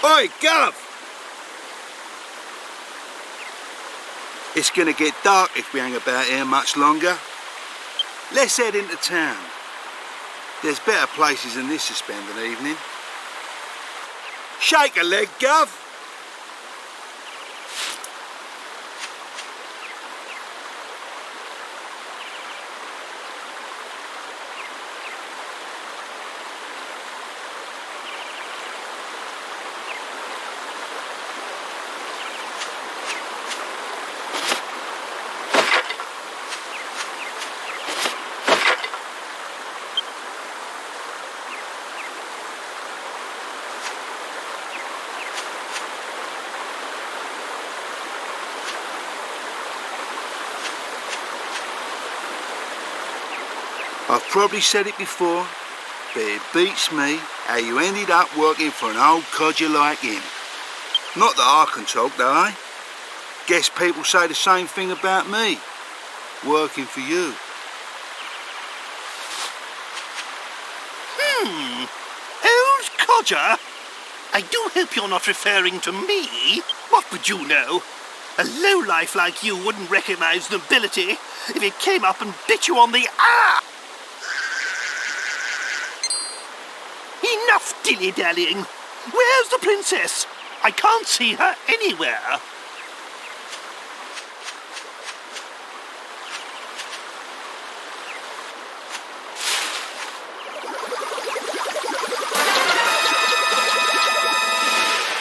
Oi, Gov! It's gonna get dark if we hang about here much longer. Let's head into town. There's better places than this to spend an evening. Shake a leg, Gov! I've probably said it before, but it beats me how you ended up working for an old codger like him. Not that I can talk, though, eh? Guess people say the same thing about me, working for you. Old codger? I do hope you're not referring to me. What would you know? A lowlife like you wouldn't recognise nobility if it came up and bit you on the arse. Enough dilly-dallying. Where's the princess? I can't see her anywhere.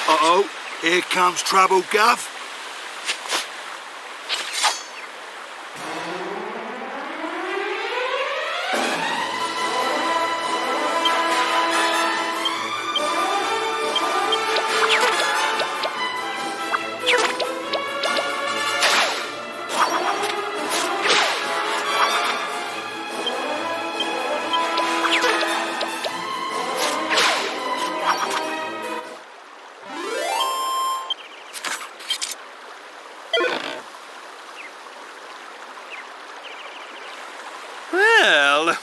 Uh-oh, here comes trouble, Gov. Well,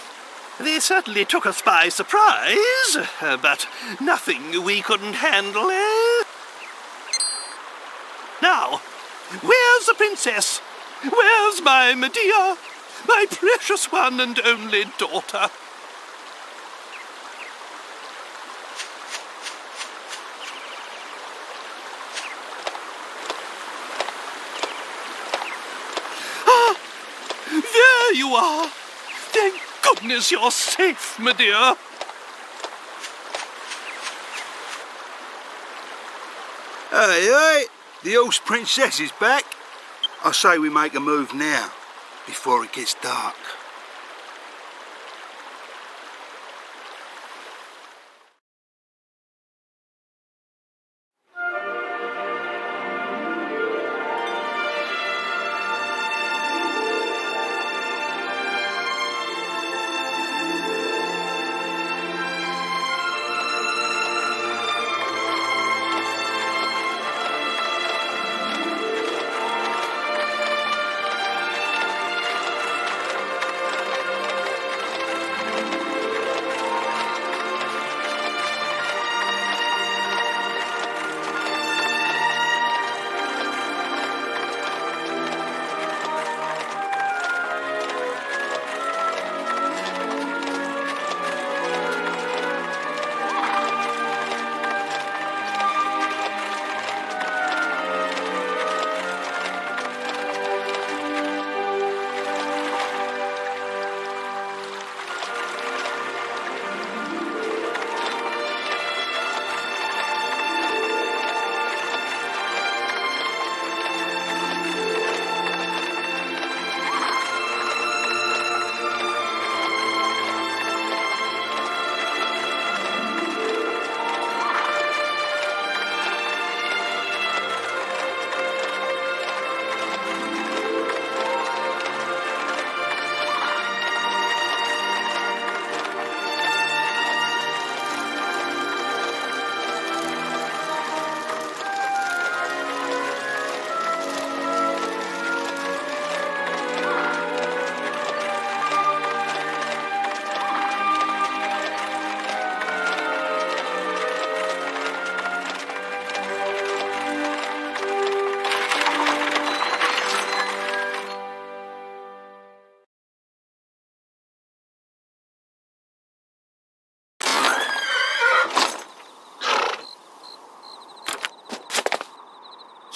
they certainly took us by surprise, but nothing we couldn't handle, eh? Now, where's the princess? Where's my Medea? My precious one and only daughter? Ah! There you are! Thank goodness you're safe, Medea. Hey, hey, the horse princess is back. I say we make a move now, before it gets dark.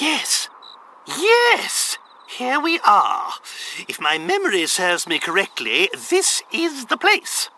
Yes. Yes! Here we are. If my memory serves me correctly, this is the place.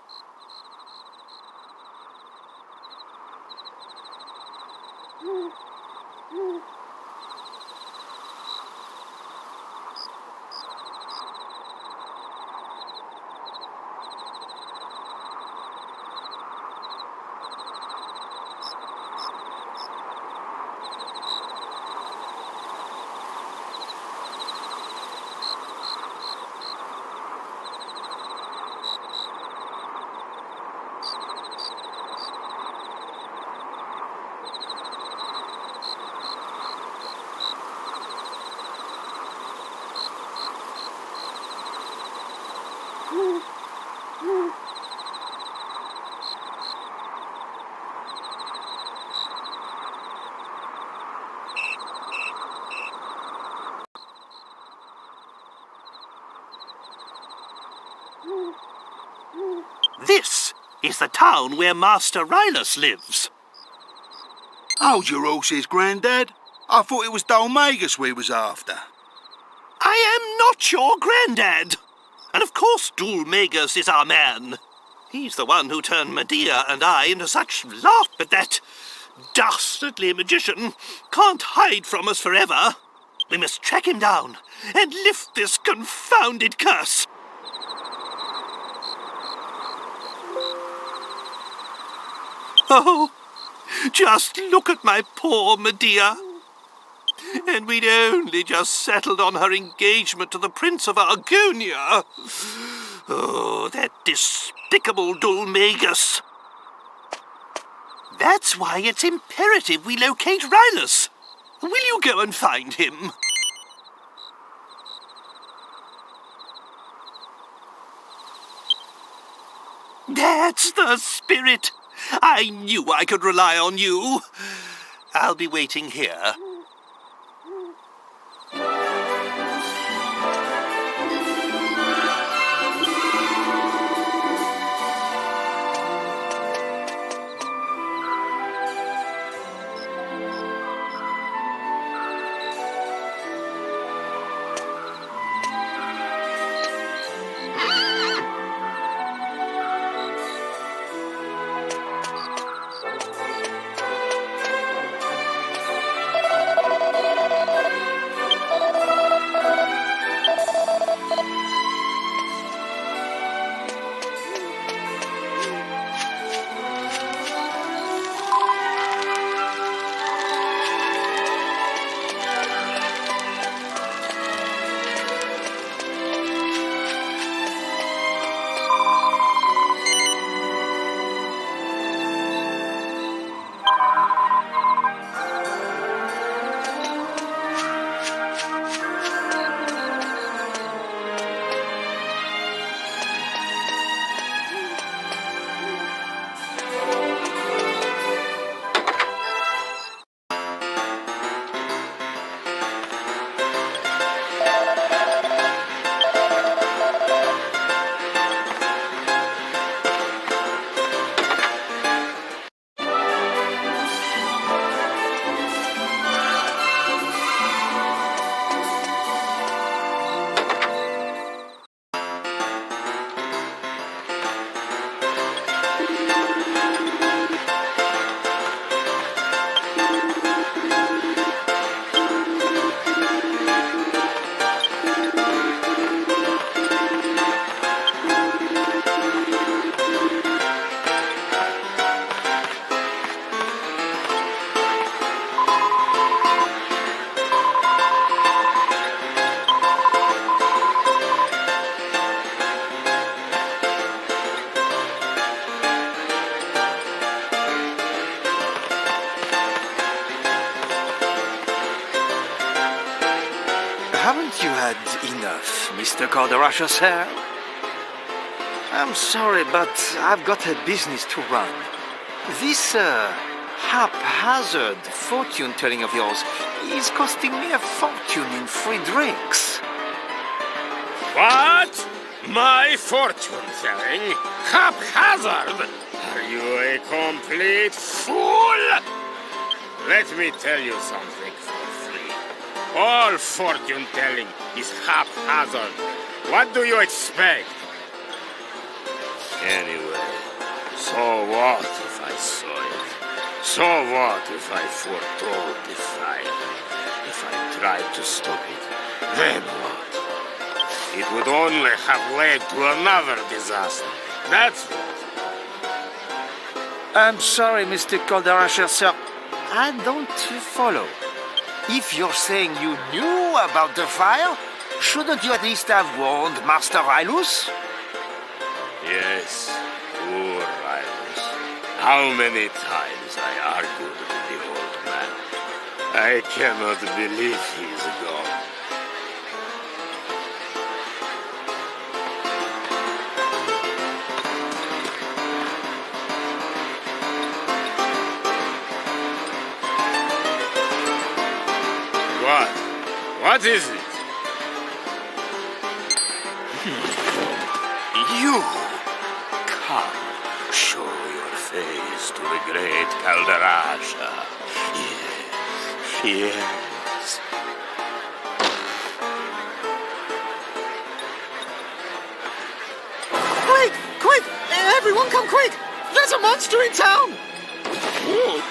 This is the town where Master Rylus lives. Hold your horses, Grandad. I thought it was Dolmagus we was after. I am not your granddad. And of course Dulmagus is our man. He's the one who turned Medea and I into such laughter. But that dastardly magician can't hide from us forever. We must track him down and lift this confounded curse. Oh, just look at my poor Medea. And we'd only just settled on her engagement to the Prince of Argonia. Oh, that despicable Dulmagus. That's why it's imperative we locate Rylus. Will you go and find him? That's the spirit. I knew I could rely on you. I'll be waiting here. Haven't you had enough, Mr. Corderasher, sir? I'm sorry, but I've got a business to run. This haphazard fortune-telling of yours is costing me a fortune in free drinks. What? My fortune-telling? Haphazard? Are you a complete fool? Let me tell you something for free. All fortune telling is haphazard. What do you expect? Anyway, so what if I saw it? So what if I foretold the fire? If I tried to stop it, then what? It would only have led to another disaster. That's what. I'm sorry, Mr. Calderasher, sir. I don't follow. If you're saying you knew about the fire, shouldn't you at least have warned Master Rylus? Yes, poor Rylus. How many times I argued with the old man. I cannot believe he's gone. What? What is it? You! Come, show your face to the great Calderasha. Yes, yes. Quick! Quick! Everyone come quick! There's a monster in town! What?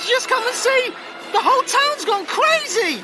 Just come and see! The whole town's gone crazy!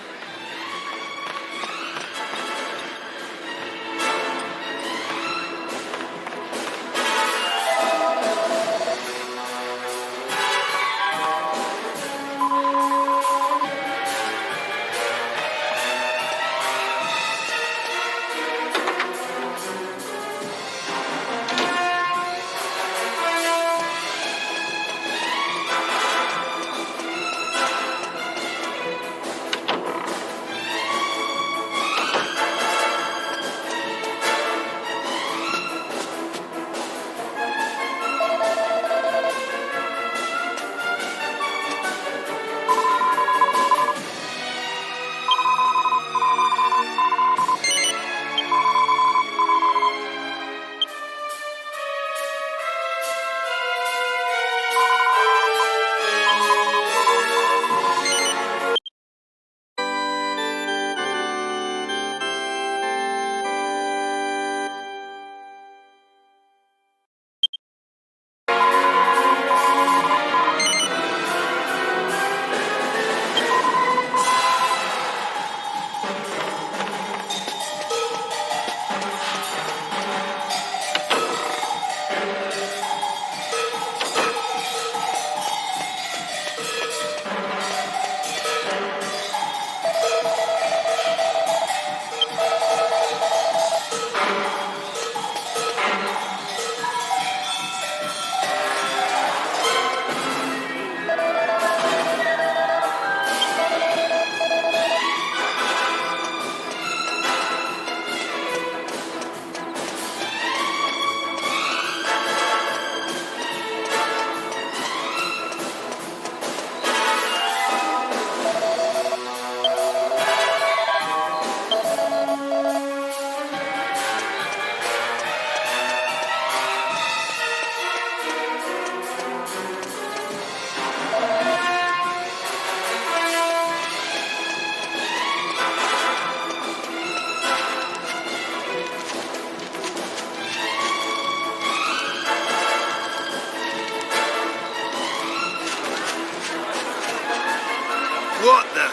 What the?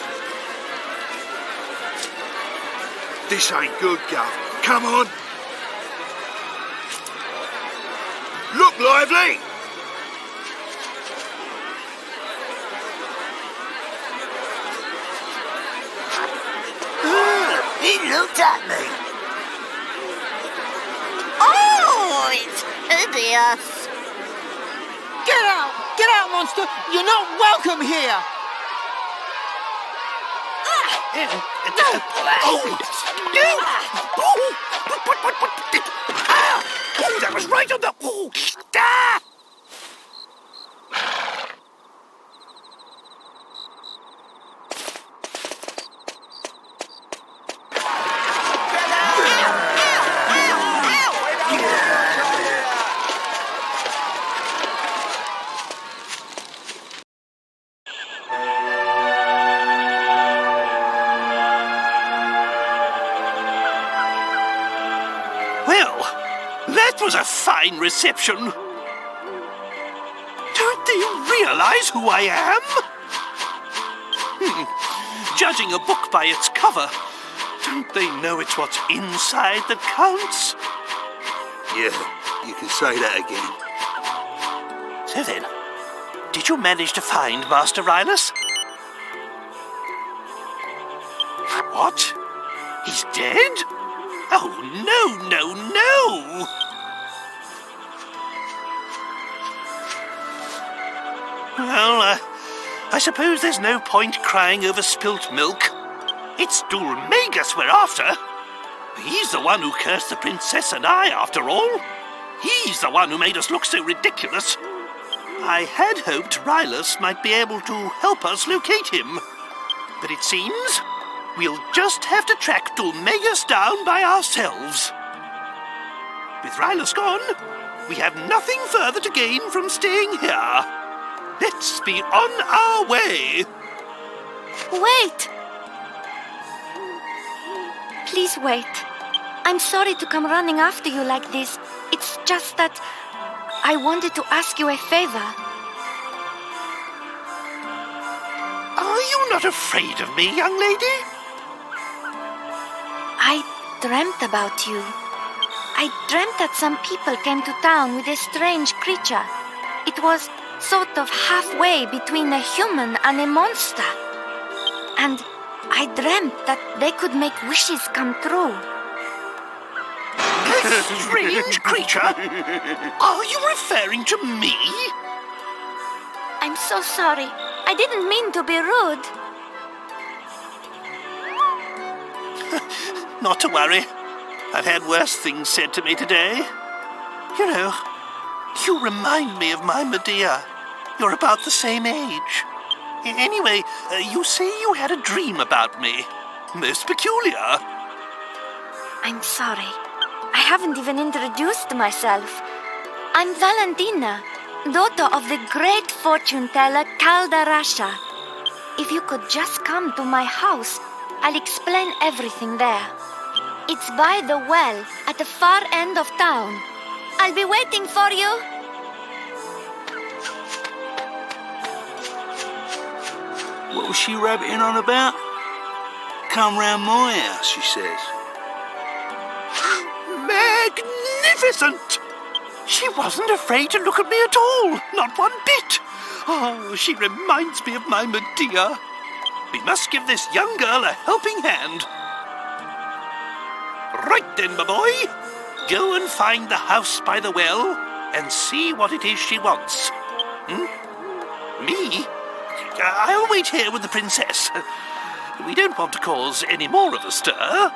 This ain't good, Gov. Come on. Look lively. He looked at me. Oh, it's hideous. Get out! Get out, monster! You're not welcome here! Oh, that was right on the... Oh, ah! That was a fine reception. Don't they realize who I am? Judging a book by its cover, don't they know it's what's inside that counts? Yeah, you can say that again. So then, did you manage to find Master Rylus? What? He's dead? Oh, no, no, no! Well, I suppose there's no point crying over spilt milk. It's Dulmagus we're after. He's the one who cursed the princess and I, after all. He's the one who made us look so ridiculous. I had hoped Rylus might be able to help us locate him. But it seems we'll just have to track Dulmagus down by ourselves. With Rylus gone, we have nothing further to gain from staying here. Let's be on our way. Wait! Please wait. I'm sorry to come running after you like this. It's just that I wanted to ask you a favor. Are you not afraid of me, young lady? I dreamt about you. I dreamt that some people came to town with a strange creature. It was sort of halfway between a human and a monster. And I dreamt that they could make wishes come true. A strange creature? Are you referring to me? I'm so sorry. I didn't mean to be rude. Not to worry. I've had worse things said to me today. You know, you remind me of my Medea. You're about the same age. Anyway, you say you had a dream about me. Most peculiar. I'm sorry. I haven't even introduced myself. I'm Valentina, daughter of the great fortune teller Caldarasha. If you could just come to my house, I'll explain everything there. It's by the well at the far end of town. I'll be waiting for you. What was she rabbiting on about? Come round my house, she says. Magnificent! She wasn't afraid to look at me at all, not one bit. Oh, she reminds me of my Medea. We must give this young girl a helping hand. Right then, my boy. Go and find the house by the well and see what it is she wants. Me? I'll wait here with the princess. We don't want to cause any more of a stir.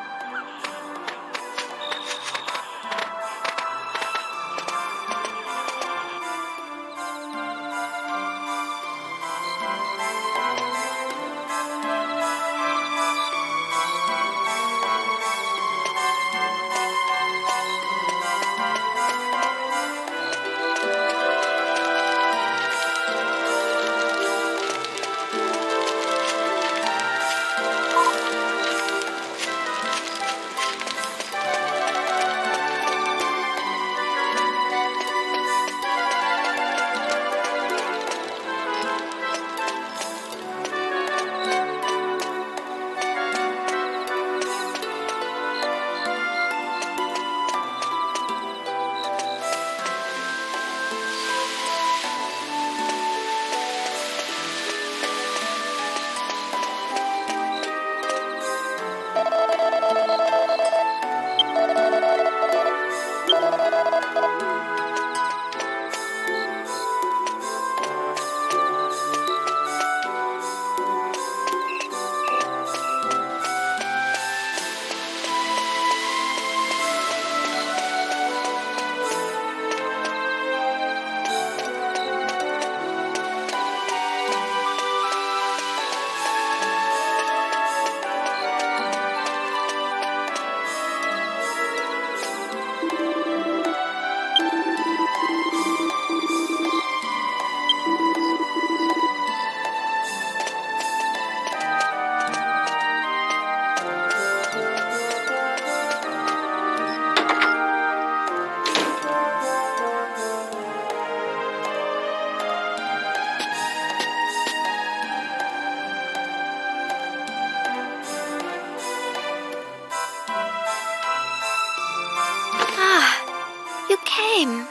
you came.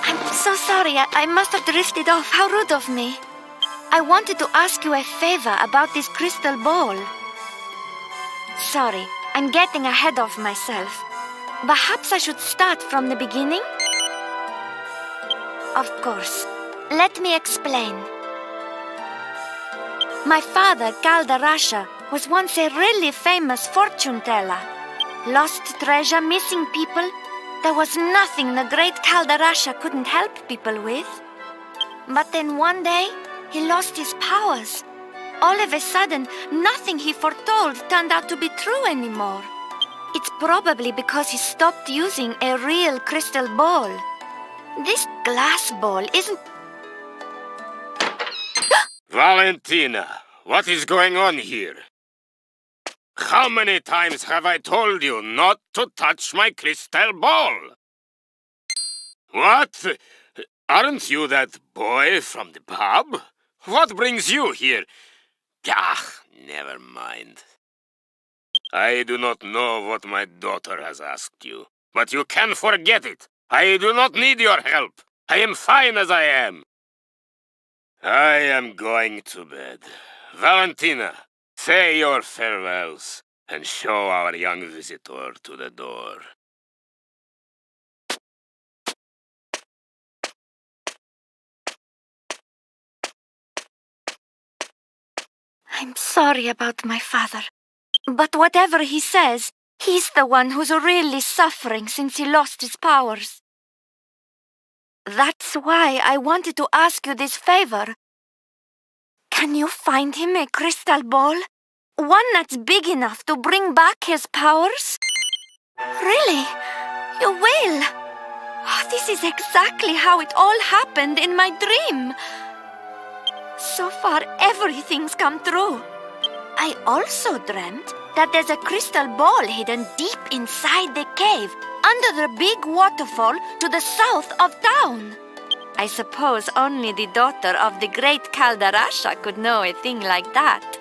I'm so sorry. I must have drifted off. How rude of me. I wanted to ask you a favor about this crystal ball. Sorry, I'm getting ahead of myself. Perhaps I should start from the beginning? Of course. Let me explain. My father, Caldarasha, was once a really famous fortune teller. Lost treasure, missing people. There was nothing the great Caldarasha couldn't help people with. But then one day, he lost his powers. All of a sudden, nothing he foretold turned out to be true anymore. It's probably because he stopped using a real crystal ball. This glass ball isn't... Valentina, what is going on here? How many times have I told you not to touch my crystal ball? What? Aren't you that boy from the pub? What brings you here? Ah, never mind. I do not know what my daughter has asked you, but you can forget it. I do not need your help. I am fine as I am. I am going to bed. Valentina, say your farewells and show our young visitor to the door. I'm sorry about my father. But whatever he says, he's the one who's really suffering since he lost his powers. That's why I wanted to ask you this favor. Can you find him a crystal ball? One that's big enough to bring back his powers? Really? You will? Oh, this is exactly how it all happened in my dream. So far, everything's come true. I also dreamt that there's a crystal ball hidden deep inside the cave, under the big waterfall to the south of town. I suppose only the daughter of the great Caldarasha could know a thing like that.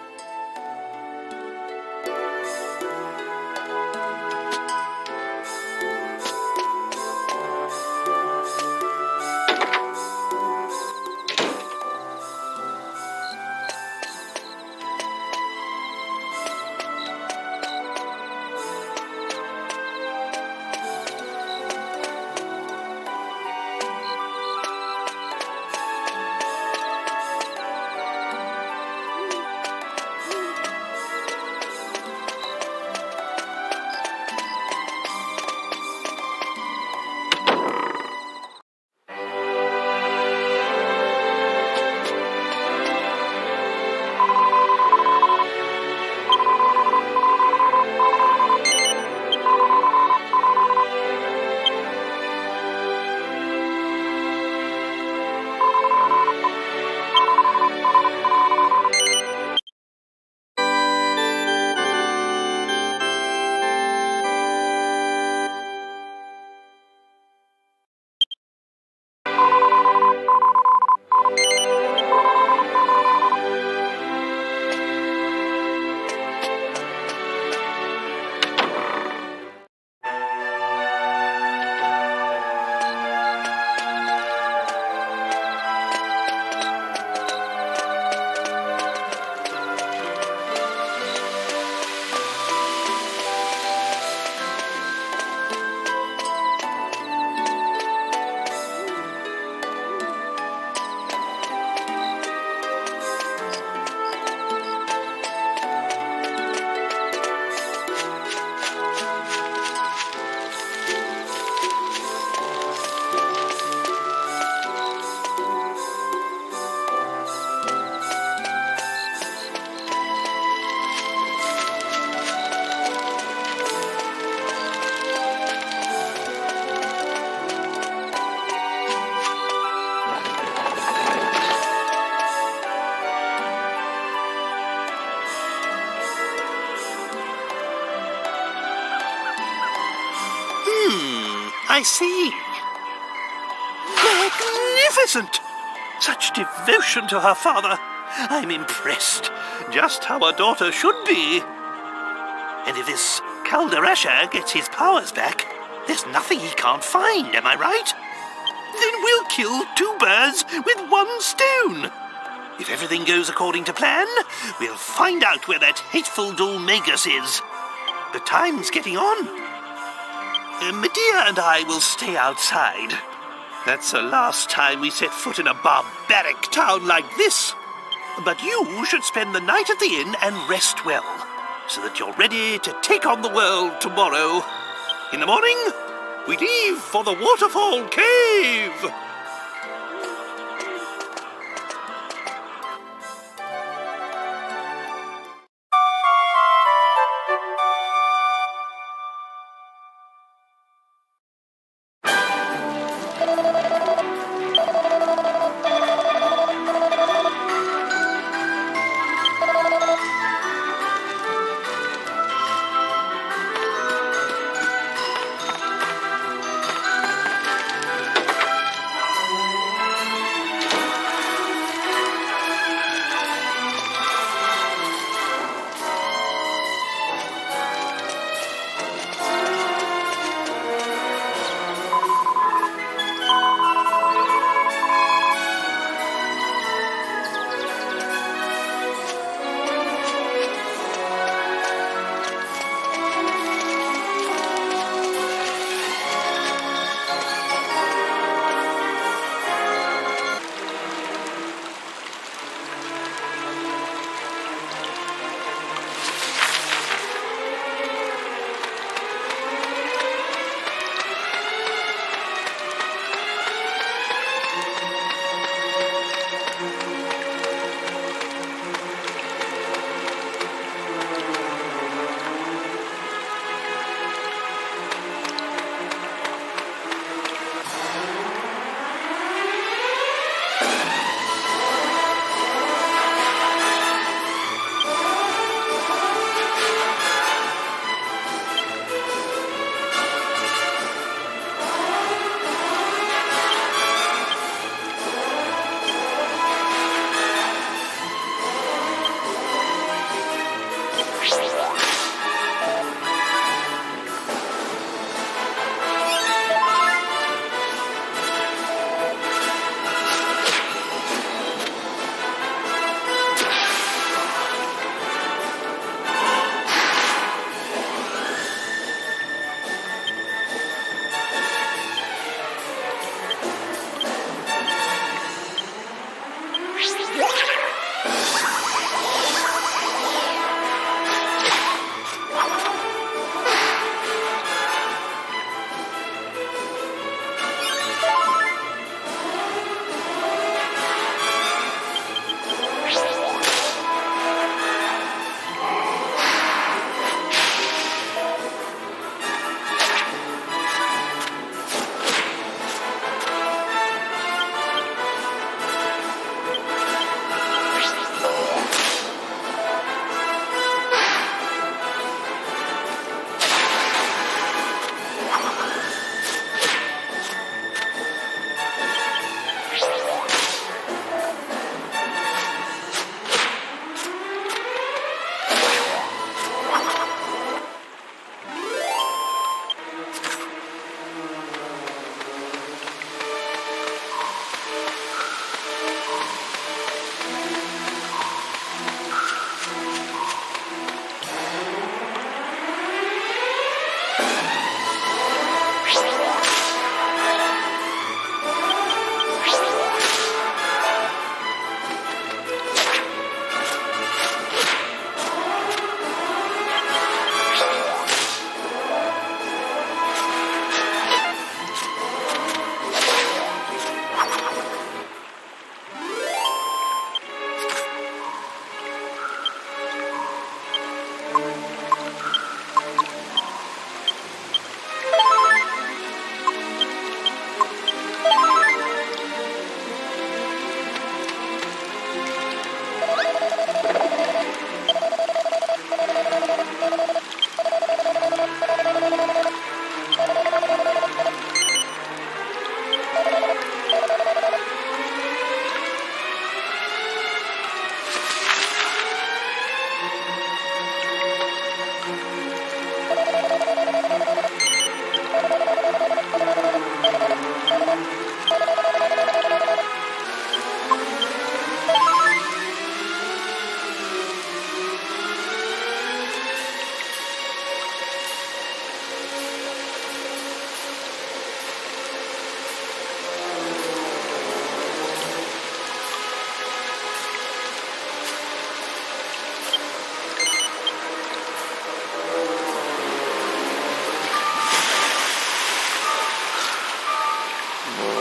I see. Magnificent! Such devotion to her father. I'm impressed. Just how a daughter should be. And if this Caldarasha gets his powers back, There's nothing he can't find, am I right? Then we'll kill two birds with one stone. If everything goes according to plan, we'll find out where that hateful Dulmagus is. The time's getting on. Medea and I will stay outside. That's the last time we set foot in a barbaric town like this. But you should spend the night at the inn and rest well, so that you're ready to take on the world tomorrow. In the morning, we leave for the Waterfall Cave.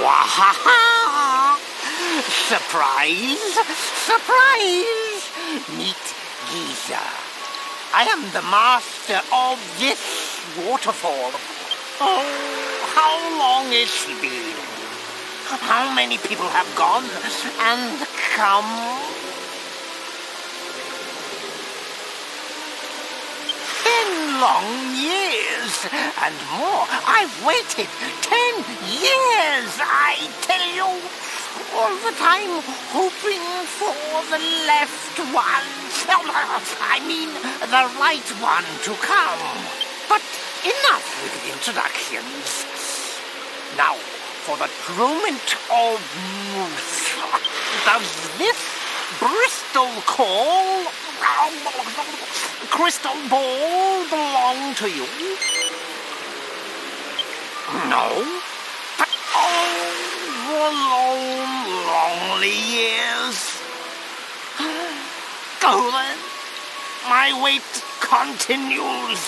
Wahaha! Surprise! Surprise! Meet Giza. I am the master of this waterfall. Oh, how long it's been. How many people have gone and come? 10 long years and more. I've waited 10 years, I tell you. All the time hoping for the left one. I mean, the right one to come. But enough with the introductions. Now, for the trument of Moose. Does this Bristol call, crystal ball belong to you? No? But the lonely years. Go then. My wait continues.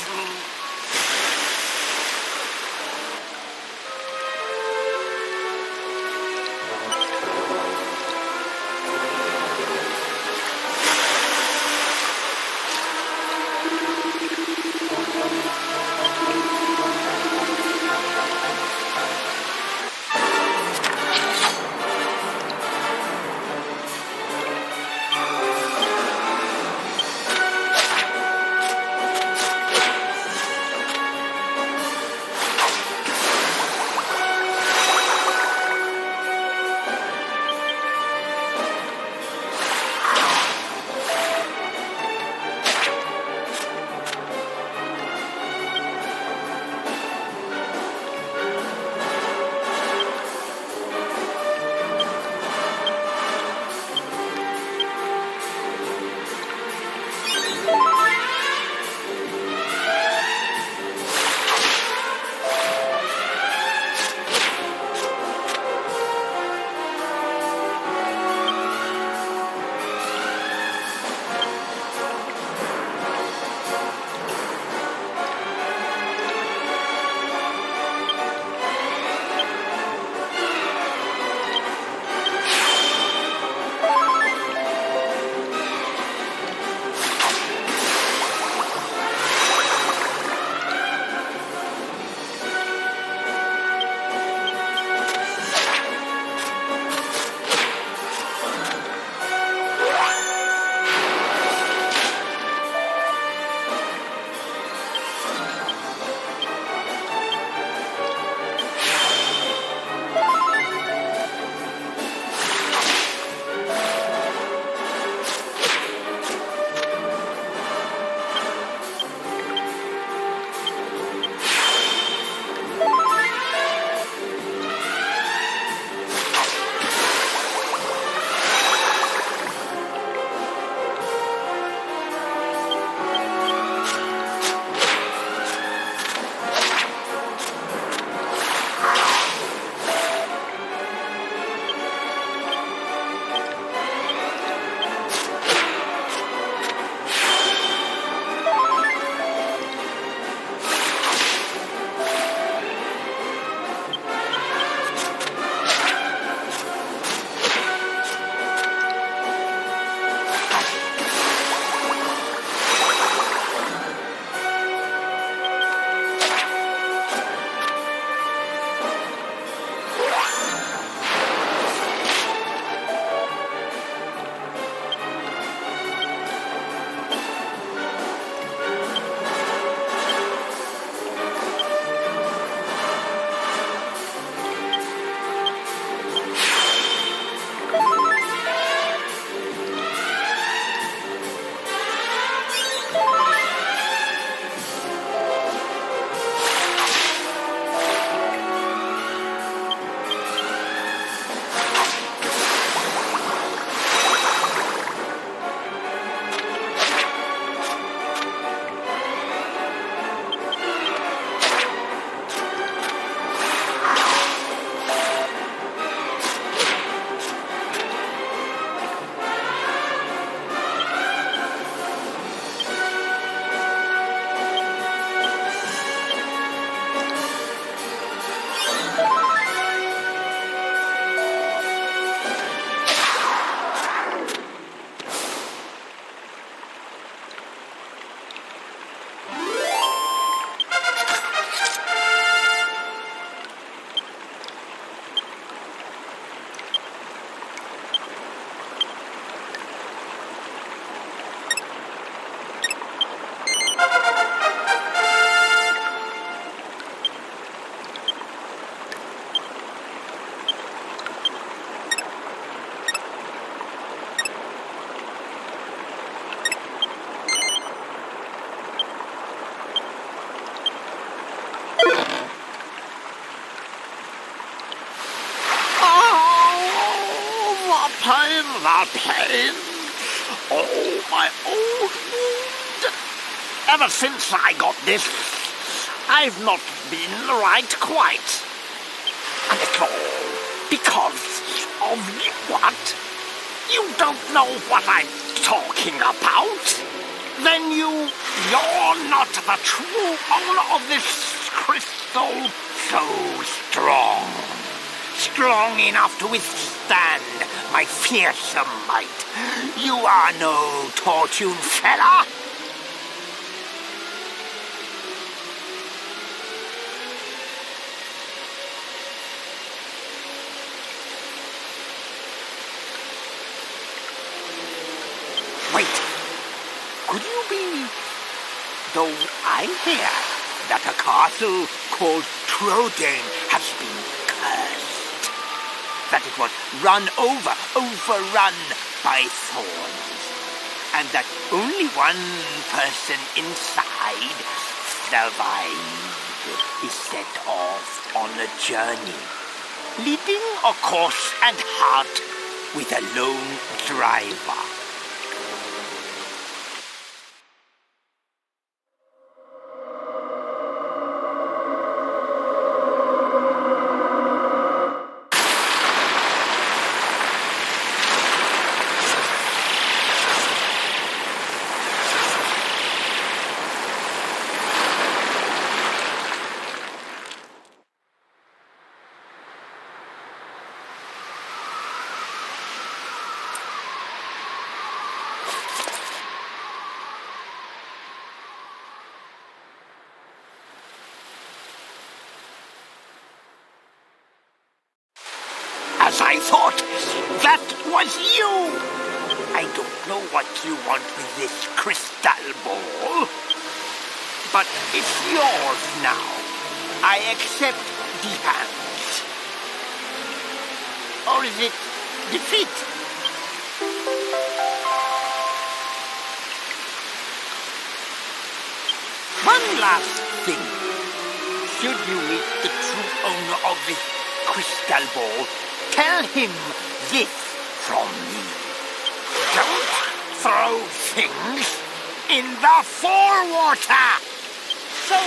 time, the pain. Oh, my old wound. Ever since I got this, I've not been right quite. And it's all because of what? You don't know what I'm talking about? Then you're not the true owner of this crystal. So strong. Strong enough to withstand my fearsome might. You are no tortune fella. Wait, could you be... Though I hear that a castle called Trodain has been cursed. That it was overrun by thorns. And that only one person inside survived is set off on a journey, leading a course and heart with a lone driver. As I thought, that was you! I don't know what you want with this crystal ball, but it's yours now. I accept defense. Or is it defeat? One last thing. Should you meet the true owner of this crystal ball, tell him this from me. Don't throw things in the forewater. So,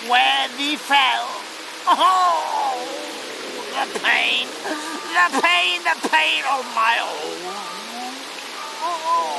where thee fell. Oh, the pain, oh my old. Oh.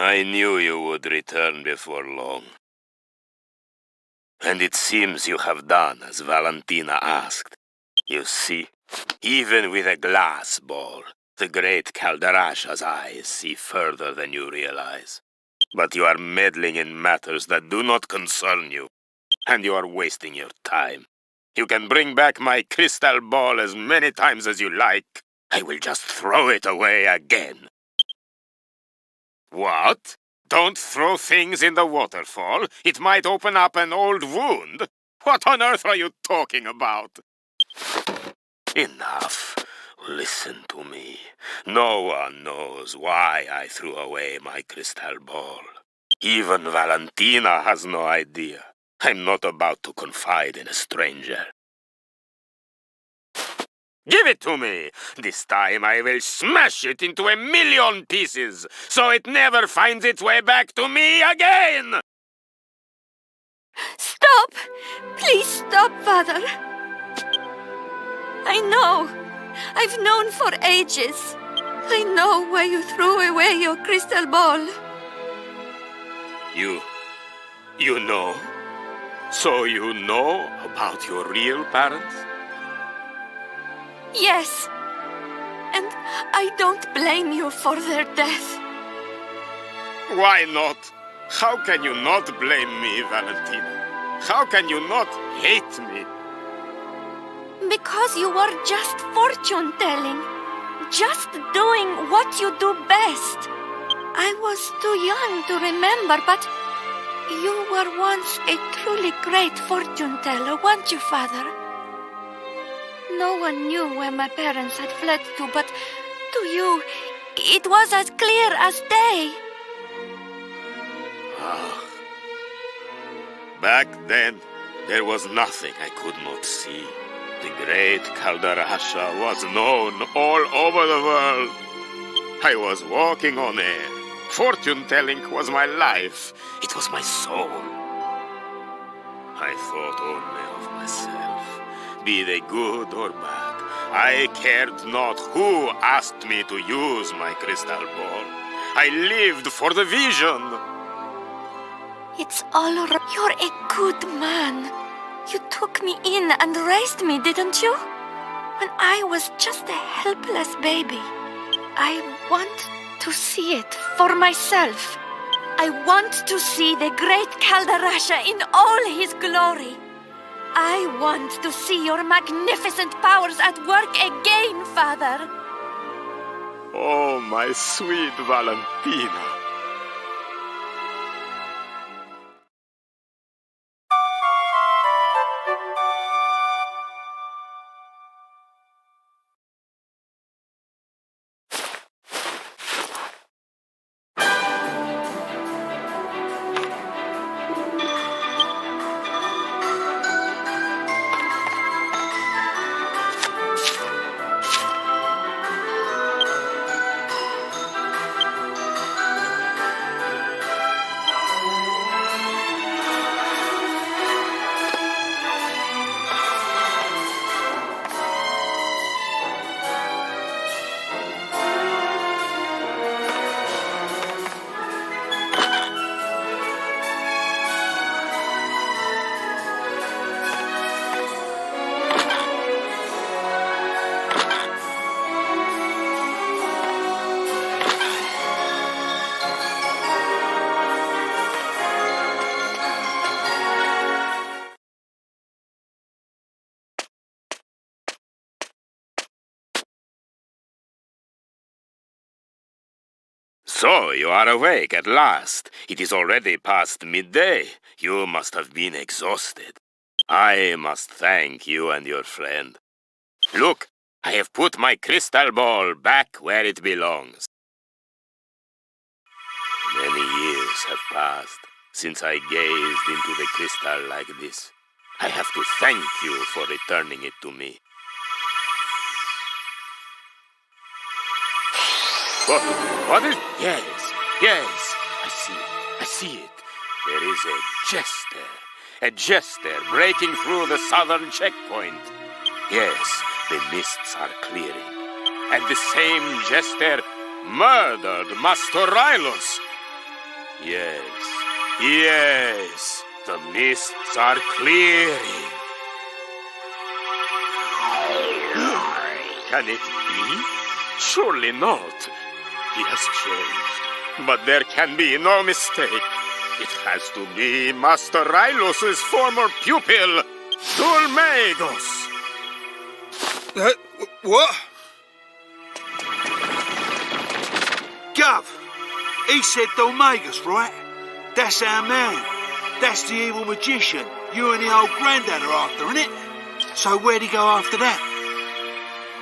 I knew you would return before long. And it seems you have done as Valentina asked. You see, even with a glass ball, the great Calderasha's eyes see further than you realize. But you are meddling in matters that do not concern you, and you are wasting your time. You can bring back my crystal ball as many times as you like. I will just throw it away again. What? Don't throw things in the waterfall. It might open up an old wound. What on earth are you talking about? Enough. Listen to me. No one knows why I threw away my crystal ball. Even Valentina has no idea. I'm not about to confide in a stranger. Give it to me! This time I will smash it into 1,000,000 pieces, so it never finds its way back to me again! Stop! Please stop, Father. I know. I've known for ages. I know why you threw away your crystal ball. You know? So you know about your real parents? Yes. And I don't blame you for their death. Why not? How can you not blame me, Valentina? How can you not hate me? Because you were just fortune-telling. Just doing what you do best. I was too young to remember, but you were once a truly great fortune-teller, weren't you, Father? No one knew where my parents had fled to, but to you, it was as clear as day. Back then, there was nothing I could not see. The great Calderasha was known all over the world. I was walking on air. Fortune-telling was my life. It was my soul. I thought only of myself, be they good or bad. I cared not who asked me to use my crystal ball. I lived for the vision. It's all right. You're a good man. You took me in and raised me, didn't you? When I was just a helpless baby. I want to see it for myself. I want to see the great Calderasha in all his glory. I want to see your magnificent powers at work again, Father. Oh, my sweet Valentina. So, you are awake at last. It is already past midday. You must have been exhausted. I must thank you and your friend. Look, I have put my crystal ball back where it belongs. Many years have passed since I gazed into the crystal like this. I have to thank you for returning it to me. What is... Yes, I see it. There is a jester breaking through the southern checkpoint. Yes, the mists are clearing. And the same jester murdered Master Rylos. Yes, yes, the mists are clearing. Can it be? Surely not. He has changed. But there can be no mistake. It has to be Master Rylos's former pupil, Dulmagos. What? Gov, he said Dulmagos, right? That's our man. That's the evil magician you and the old granddad are after, innit? So where'd he go after that?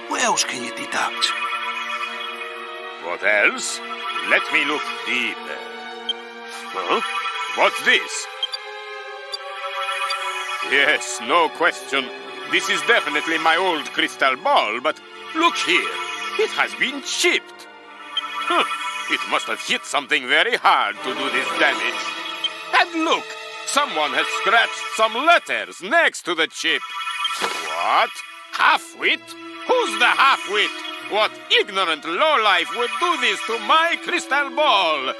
What else can you deduct? What else? Let me look deeper. Huh? What's this? Yes, no question. This is definitely my old crystal ball, but look here. It has been chipped. Huh. It must have hit something very hard to do this damage. And look, someone has scratched some letters next to the chip. What? Half-wit? Who's the half-wit? What ignorant lowlife would do this to my crystal ball?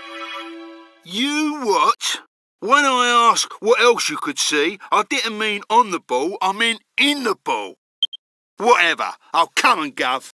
You what? When I ask what else you could see, I didn't mean on the ball, I meant in the ball. Whatever, I'll come and Gov.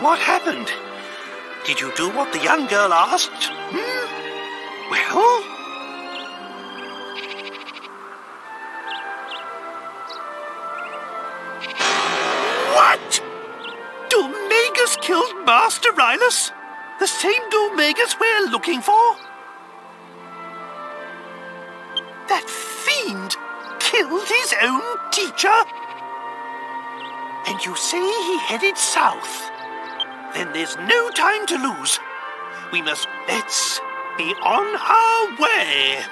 What happened? Did you do what the young girl asked? Well? What? Domegas killed Master Rylus? The same Domegas we're looking for? That fiend killed his own teacher? And you say he headed south? Then there's no time to lose. Let's be on our way.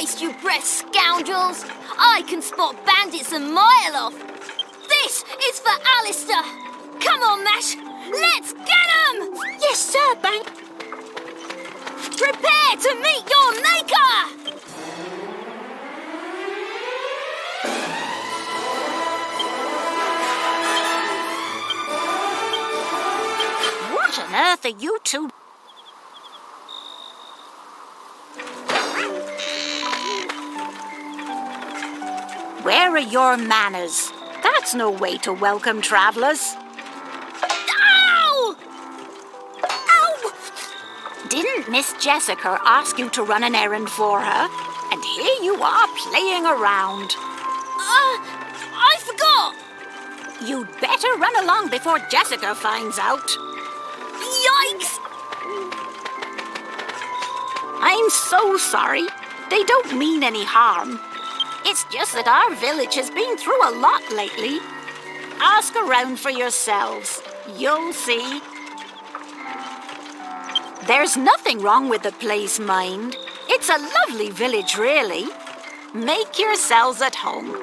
waste, you breath scoundrels! I can spot bandits a mile off! This is for Alistair! Come on, Mash! Let's get 'em! Yes, sir, Bank. Prepare to meet your maker! What on earth are you two? Where are your manners? That's no way to welcome travellers. Ow! Ow! Didn't Miss Jessica ask you to run an errand for her? And here you are playing around. I forgot! You'd better run along before Jessica finds out. Yikes! I'm so sorry. They don't mean any harm. It's just that our village has been through a lot lately. Ask around for yourselves. You'll see. There's nothing wrong with the place, mind. It's a lovely village, really. Make yourselves at home.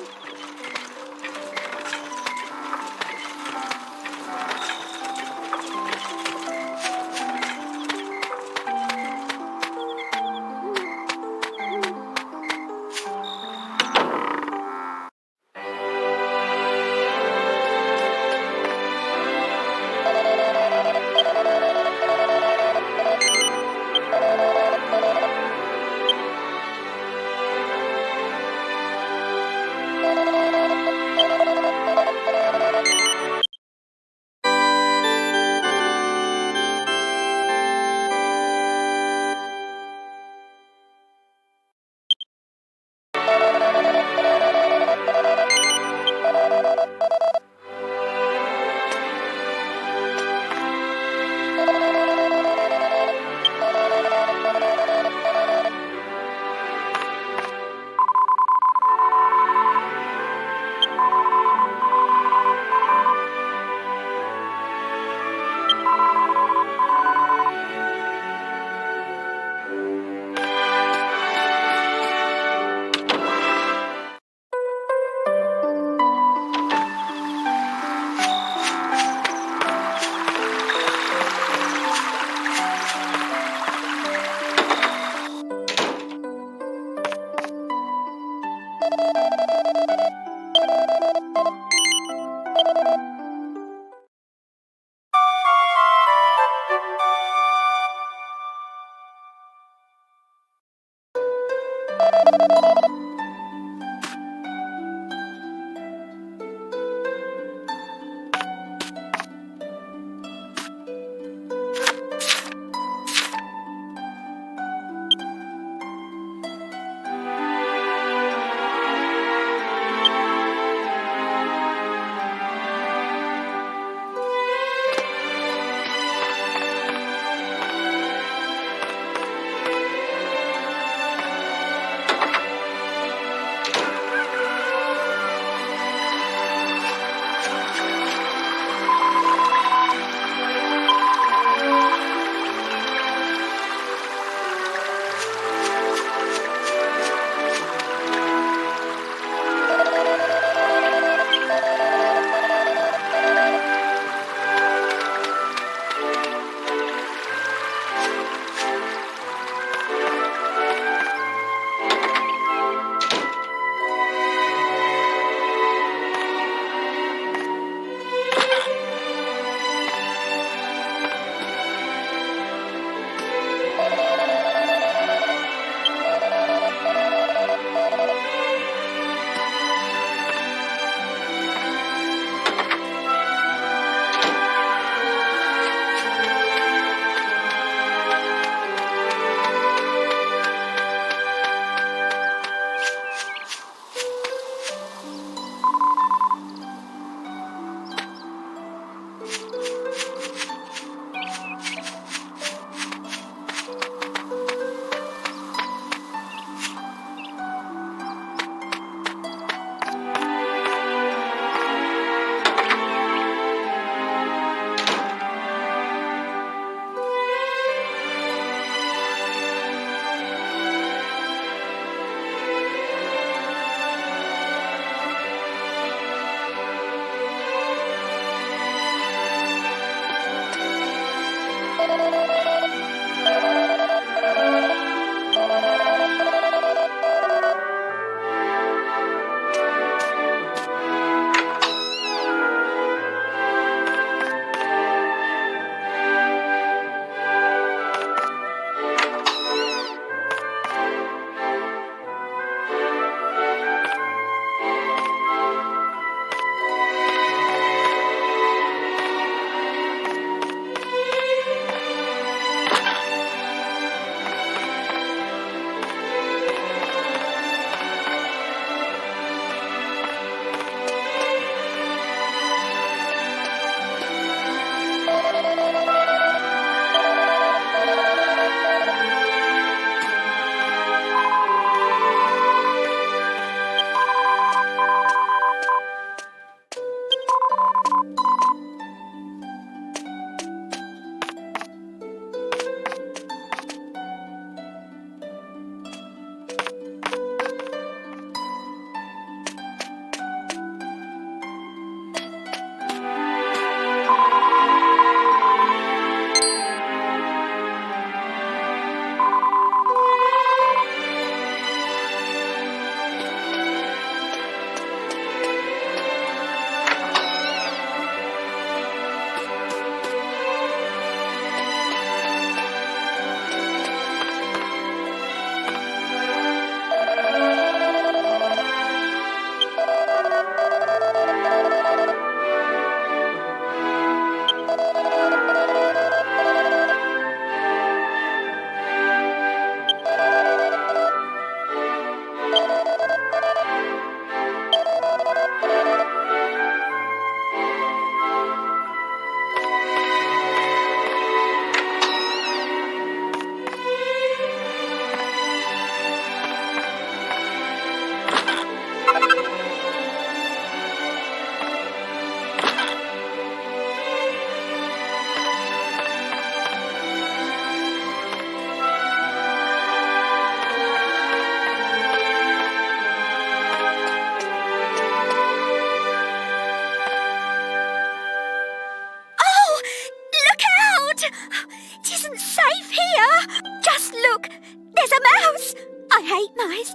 isn't safe here. Just look, there's a mouse. I hate mice.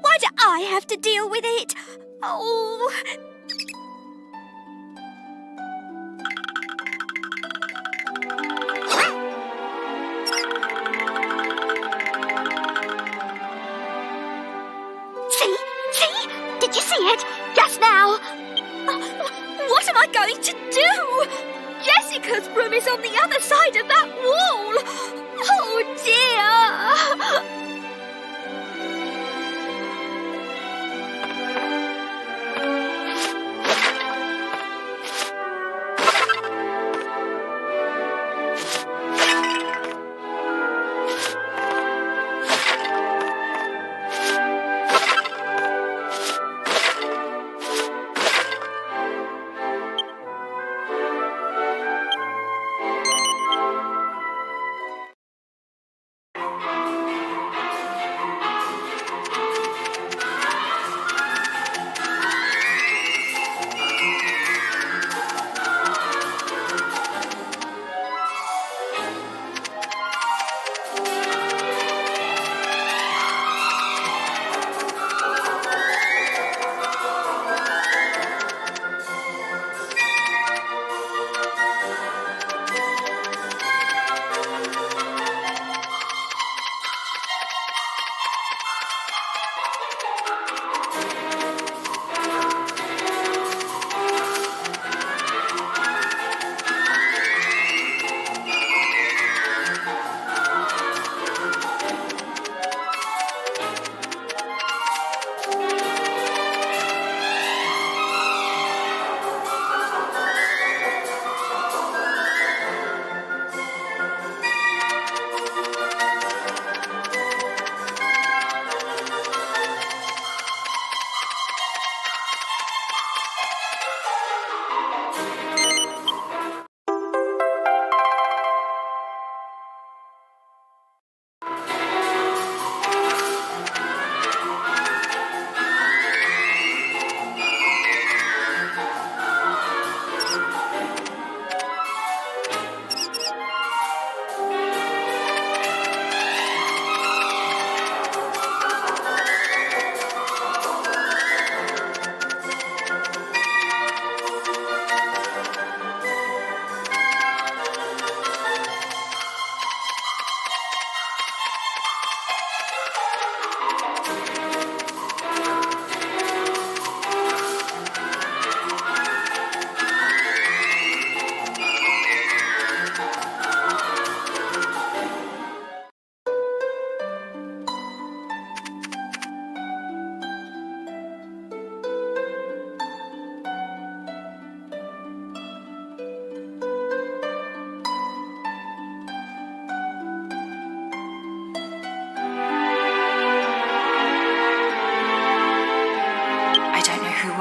Why do I have to deal with it? Oh. See? Did you see it? Just now. What am I going to do? Jessica's room is on the other side of that wall. Oh dear.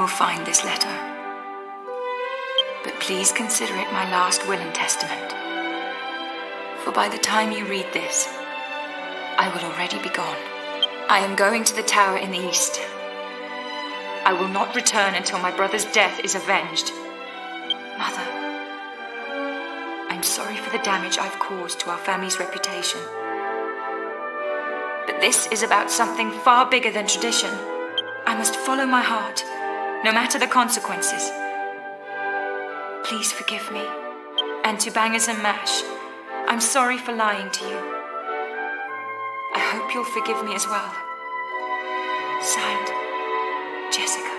Find this letter. But please consider it my last will and testament. For by the time you read this, I will already be gone. I am going to the tower in the east. I will not return until my brother's death is avenged. Mother, I'm sorry for the damage I've caused to our family's reputation. But this is about something far bigger than tradition. I must follow my heart, no matter the consequences. Please forgive me. And to Bangers and Mash, I'm sorry for lying to you. I hope you'll forgive me as well. Signed, Jessica.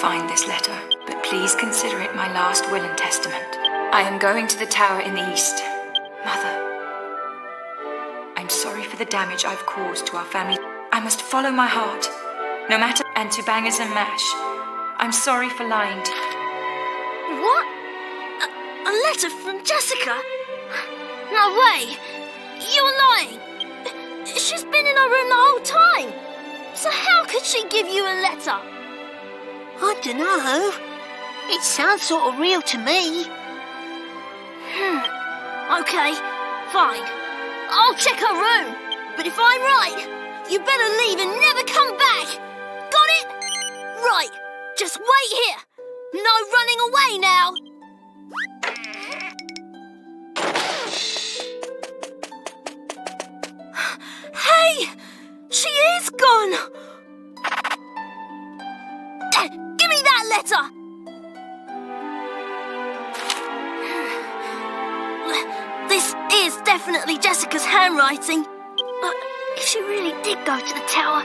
find this letter, but please consider it my last will and testament. I am going to the tower in the east. Mother, I'm sorry for the damage I've caused to our family. I must follow my heart, no matter, and to bangers and mash. I'm sorry for lying to you. What? A letter from Jessica? No way! You're lying! She's been in her room the whole time! So how could she give you a letter? I dunno. It sounds sort of real to me. Okay, fine. I'll check her room. But if I'm right, you better leave and never come back. Got it? Right. Just wait here. No running away now. Hey! She is gone! Give me that letter! This is definitely Jessica's handwriting. But if she really did go to the tower,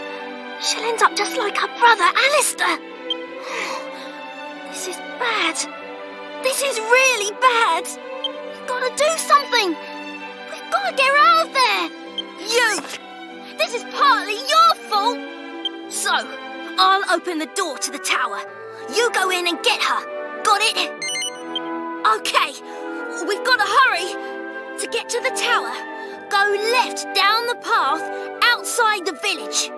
she'll end up just like her brother, Alistair. This is bad. This is really bad. We've got to do something. We've got to get her out of there. You! This is partly your fault. So, I'll open the door to the tower. You go in and get her. Got it? Okay, we've got to hurry. To get to the tower, go left down the path outside the village.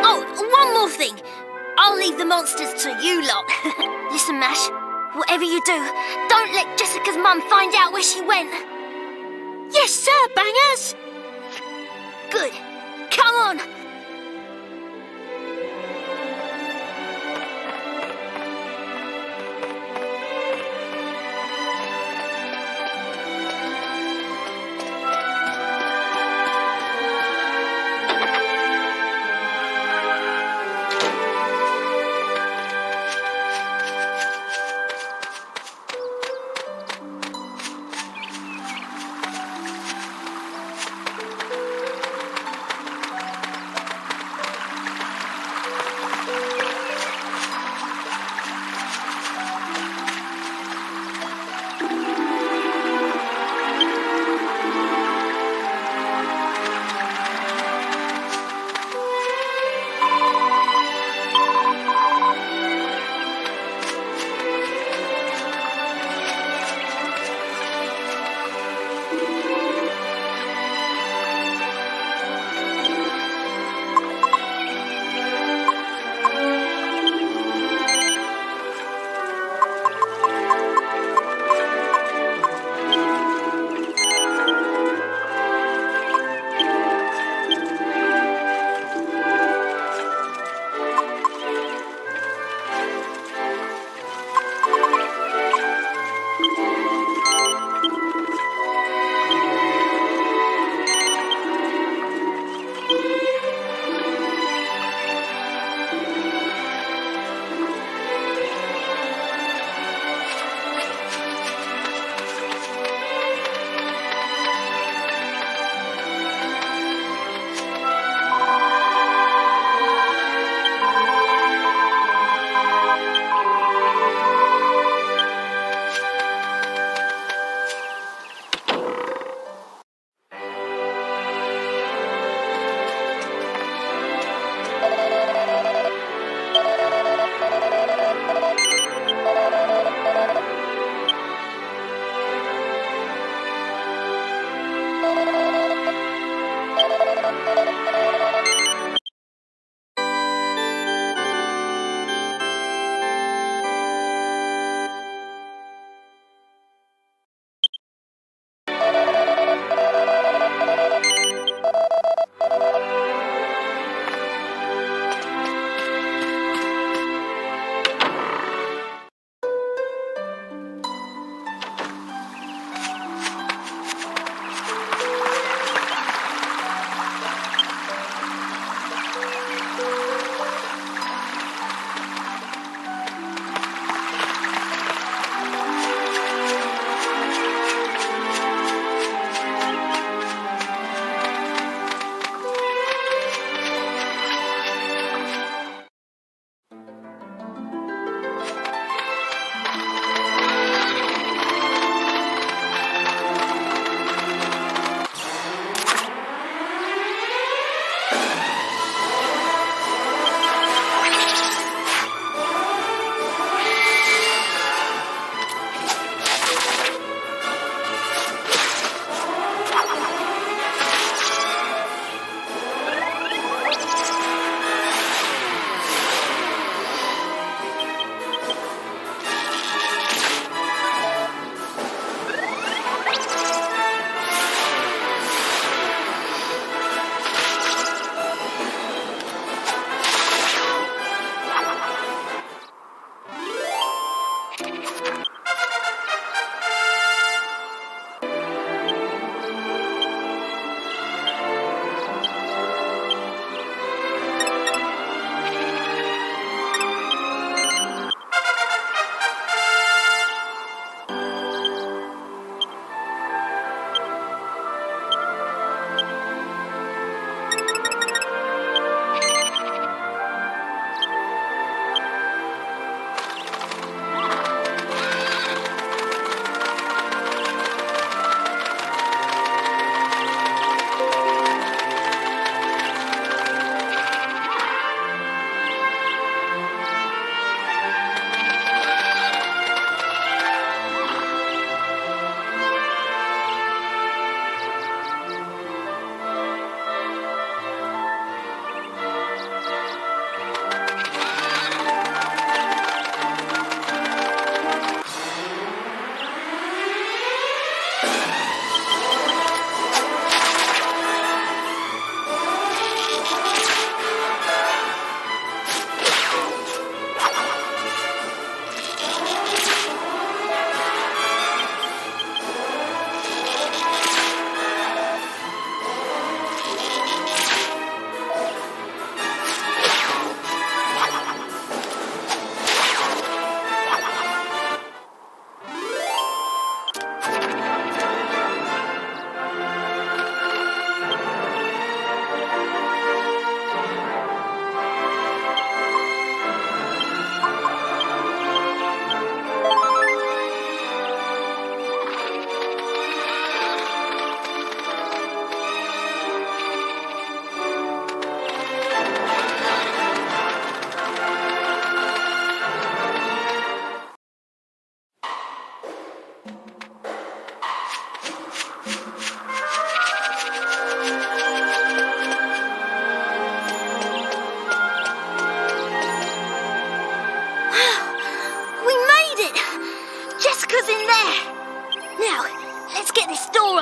Oh, one more thing. I'll leave the monsters to you lot. Listen, Mash, whatever you do, don't let Jessica's mum find out where she went. Yes, sir, Bangers. Good. Come on.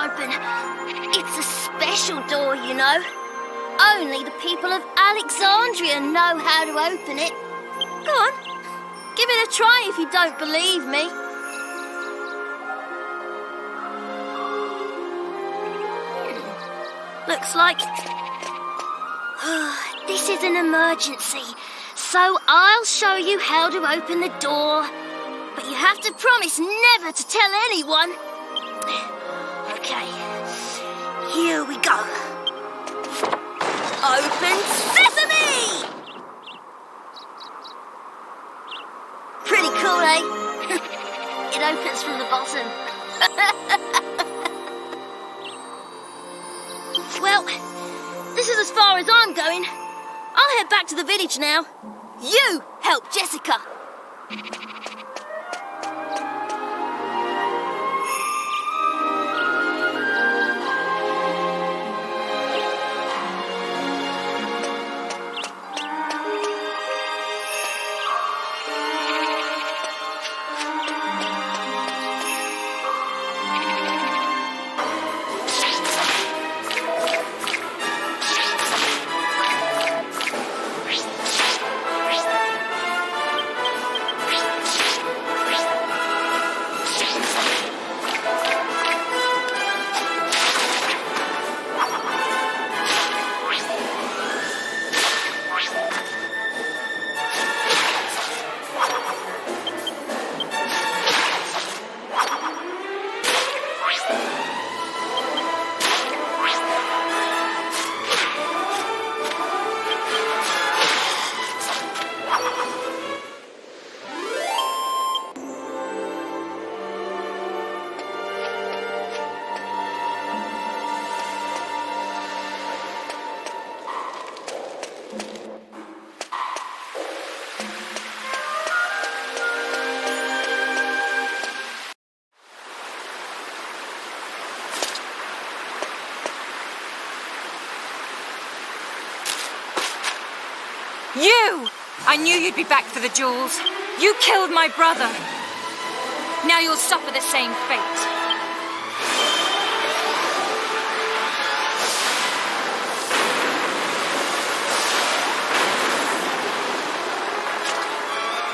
open. It's a special door, you know. Only the people of Alexandria know how to open it. Go on, give it a try if you don't believe me. Looks like... this is an emergency, so I'll show you how to open the door. But you have to promise never to tell anyone. Okay, here we go. Open sesame! Pretty cool, eh? It opens from the bottom. Well, this is as far as I'm going. I'll head back to the village now. You help Jessica. You! I knew you'd be back for the jewels. You killed my brother. Now you'll suffer the same fate.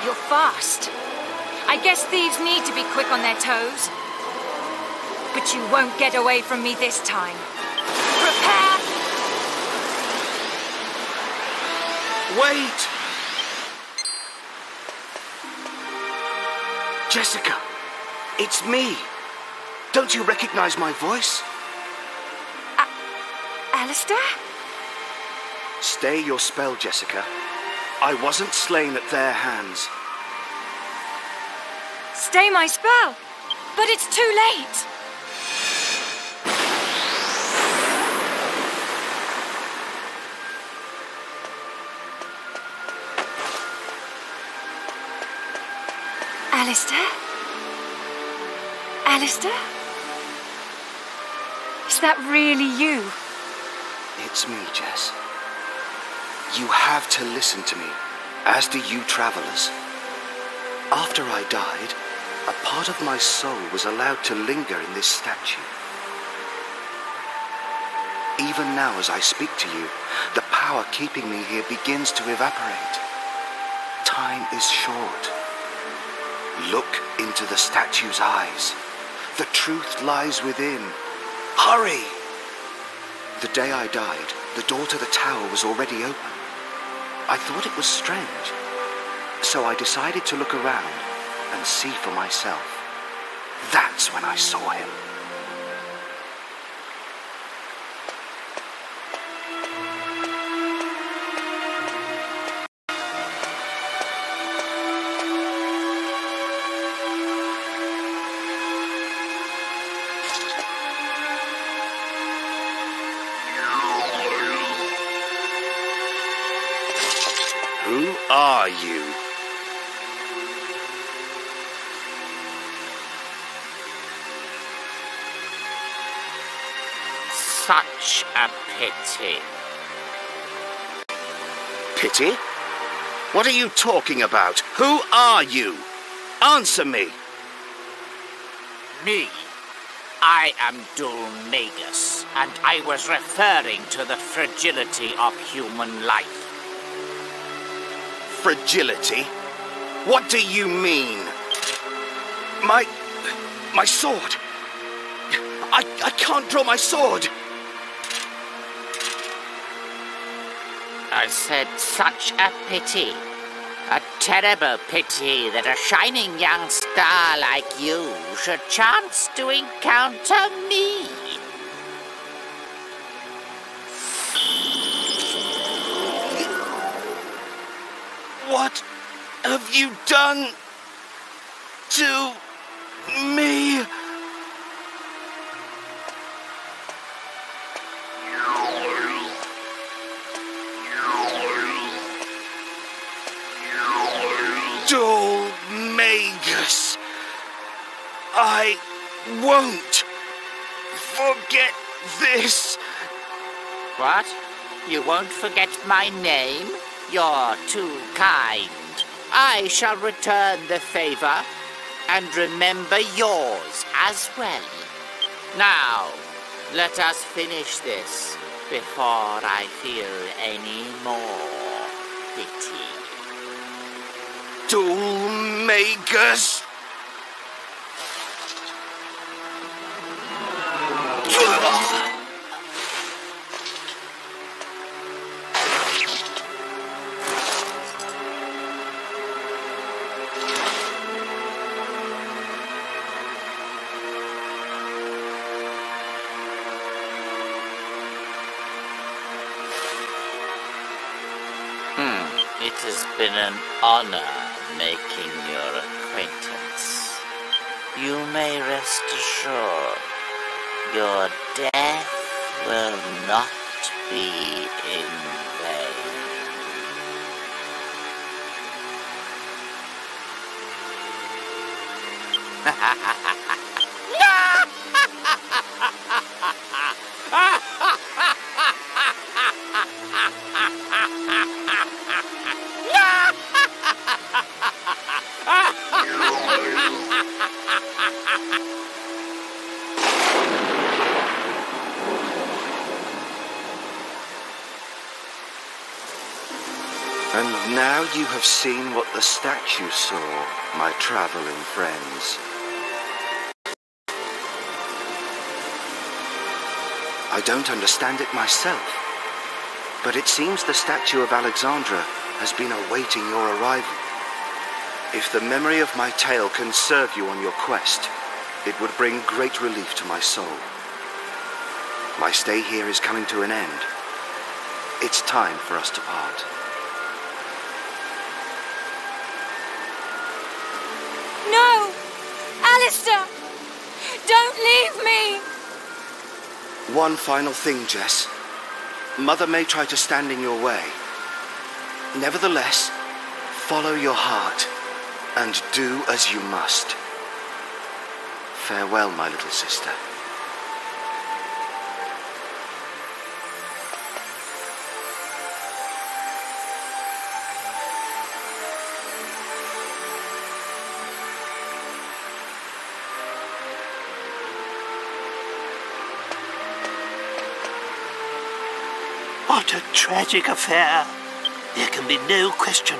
You're fast. I guess thieves need to be quick on their toes. But you won't get away from me this time. Prepare! Wait! Jessica, it's me. Don't you recognize my voice? Alistair? Stay your spell, Jessica. I wasn't slain at their hands. Stay my spell. But it's too late. Alistair? Alistair? Is that really you? It's me, Jess. You have to listen to me, as do you travelers. After I died, a part of my soul was allowed to linger in this statue. Even now, as I speak to you, the power keeping me here begins to evaporate. Time is short. Look into the statue's eyes. The truth lies within. Hurry! The day I died, the door to the tower was already open. I thought it was strange, so I decided to look around and see for myself. That's when I saw him. Who are you? Such a pity. Pity? What are you talking about? Who are you? Answer me. Me? I am Dulmagus, and I was referring to the fragility of human life. Fragility? What do you mean? My sword. I can't draw my sword. I said such a pity. A terrible pity that a shining young star like you should chance to encounter me. What have you done to me? Dulmagus, I won't forget this. What? You won't forget my name? You're too kind. I shall return the favor and remember yours as well. Now, let us finish this before I feel any more pity. Dulmagus. It has been an honor making your acquaintance. You may rest assured your death will not be in And now you have seen what the statue saw, my traveling friends. I don't understand it myself, but it seems the statue of Alexandra has been awaiting your arrival. If the memory of my tale can serve you on your quest, it would bring great relief to my soul. My stay here is coming to an end. It's time for us to part. No! Alistair! Don't leave me! One final thing, Jess. Mother may try to stand in your way. Nevertheless, follow your heart and do as you must. Farewell, my little sister. What a tragic affair. There can be no question.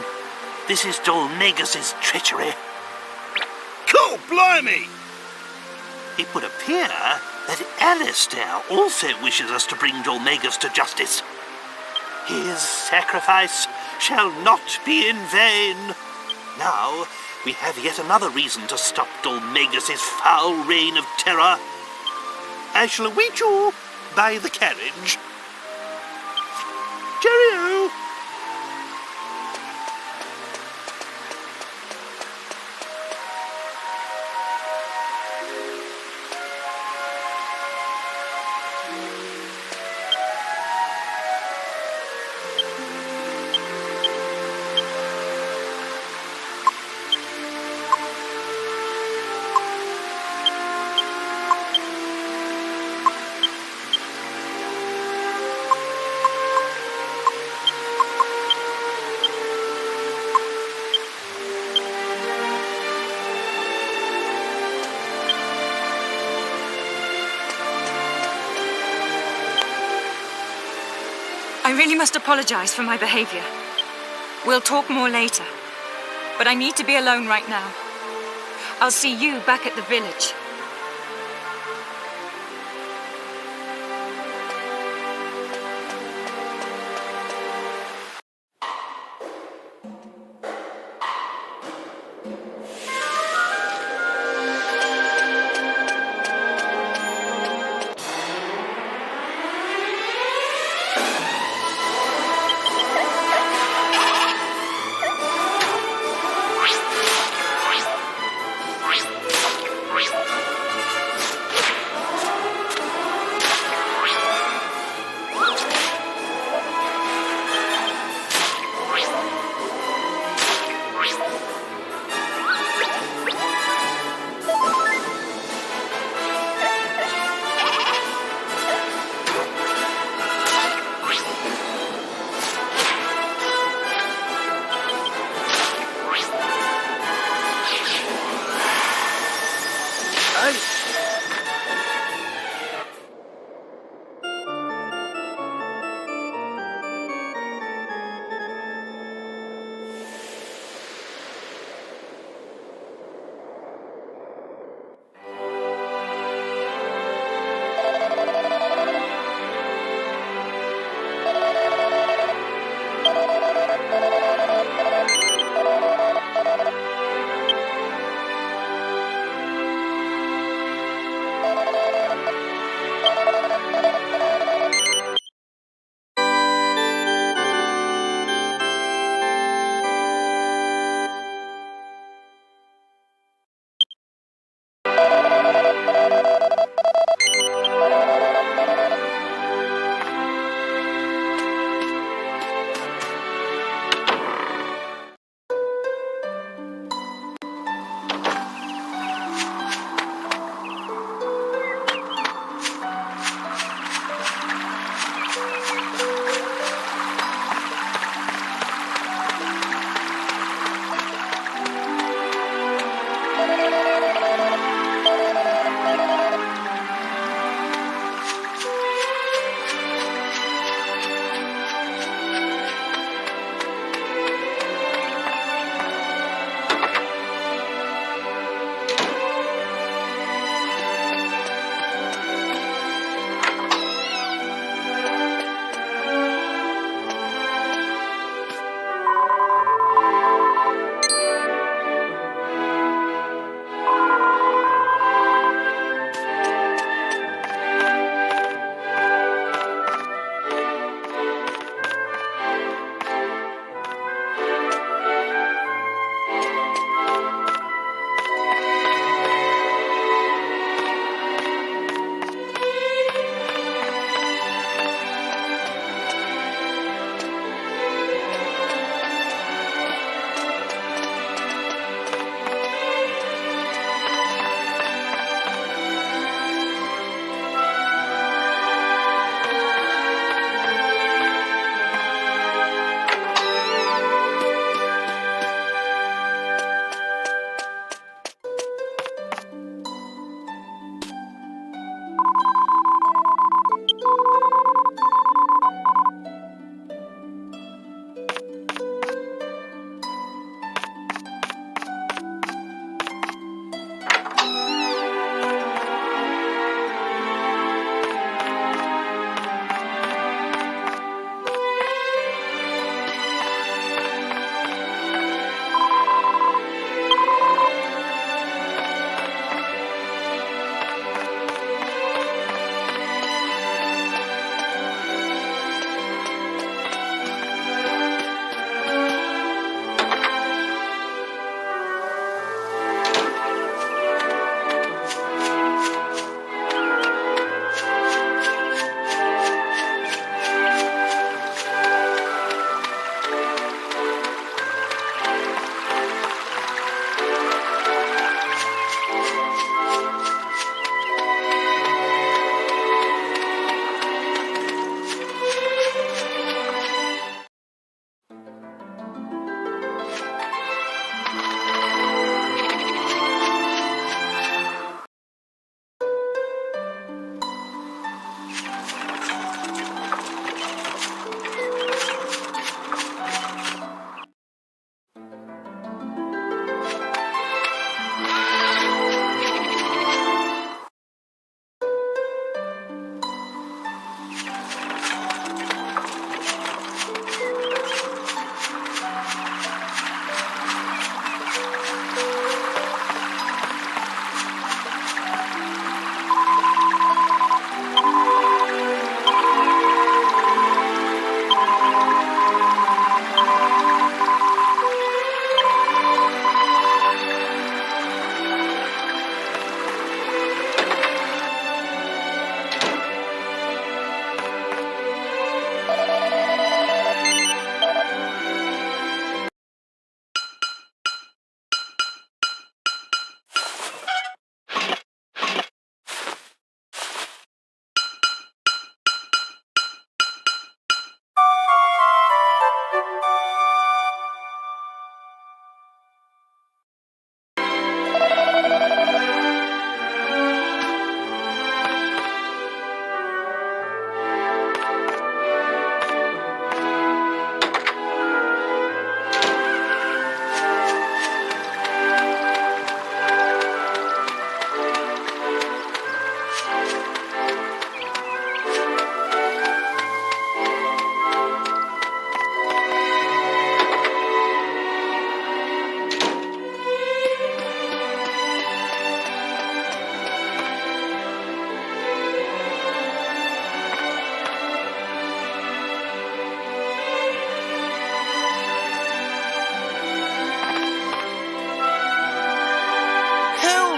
This is Dulmagus' treachery. Cool, blimey! It would appear that Alistair also wishes us to bring Dulmagus to justice. His sacrifice shall not be in vain. Now, we have yet another reason to stop Dulmagus' foul reign of terror. I shall await you by the carriage. Cheerio! I really must apologize for my behavior. We'll talk more later. But I need to be alone right now. I'll see you back at the village.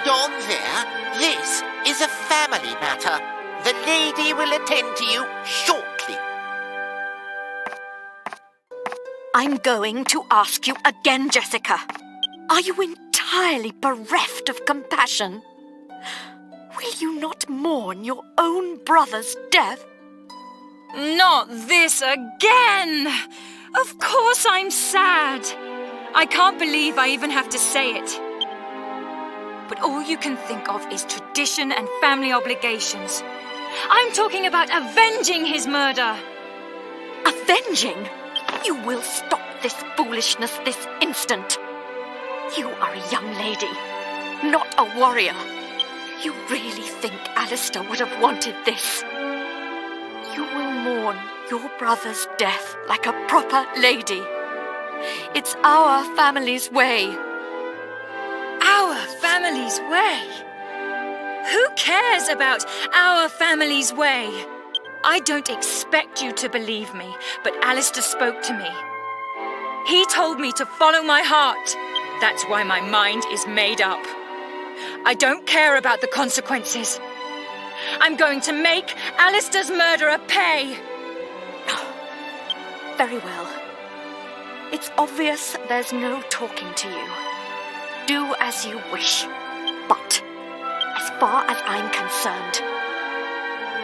Hold on there. This is a family matter. The lady will attend to you shortly. I'm going to ask you again, Jessica. Are you entirely bereft of compassion? Will you not mourn your own brother's death? Not this again! Of course I'm sad. I can't believe I even have to say it. But all you can think of is tradition and family obligations. I'm talking about avenging his murder. Avenging? You will stop this foolishness this instant. You are a young lady, not a warrior. You really think Alistair would have wanted this? You will mourn your brother's death like a proper lady. It's our family's way. Our family's way? Who cares about our family's way? I don't expect you to believe me, but Alistair spoke to me. He told me to follow my heart. That's why my mind is made up. I don't care about the consequences. I'm going to make Alistair's murderer pay. Very well. It's obvious there's no talking to you. Do as you wish. But, as far as I'm concerned,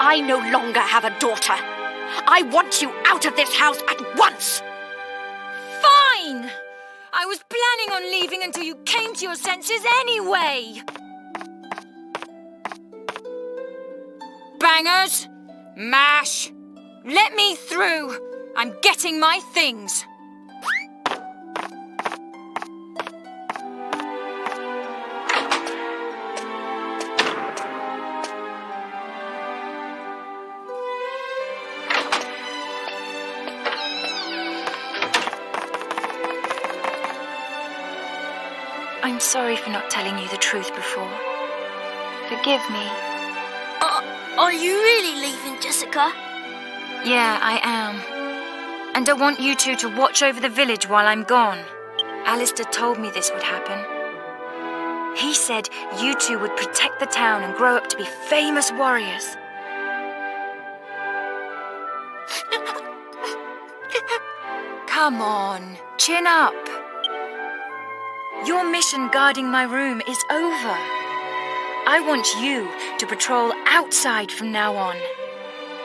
I no longer have a daughter. I want you out of this house at once! Fine! I was planning on leaving until you came to your senses anyway! Bangers! Mash! Let me through! I'm getting my things! I'm sorry for not telling you the truth before. Forgive me. Are you really leaving, Jessica? Yeah, I am. And I want you two to watch over the village while I'm gone. Alistair told me this would happen. He said you two would protect the town and grow up to be famous warriors. Come on, chin up. Your mission guarding my room is over. I want you to patrol outside from now on.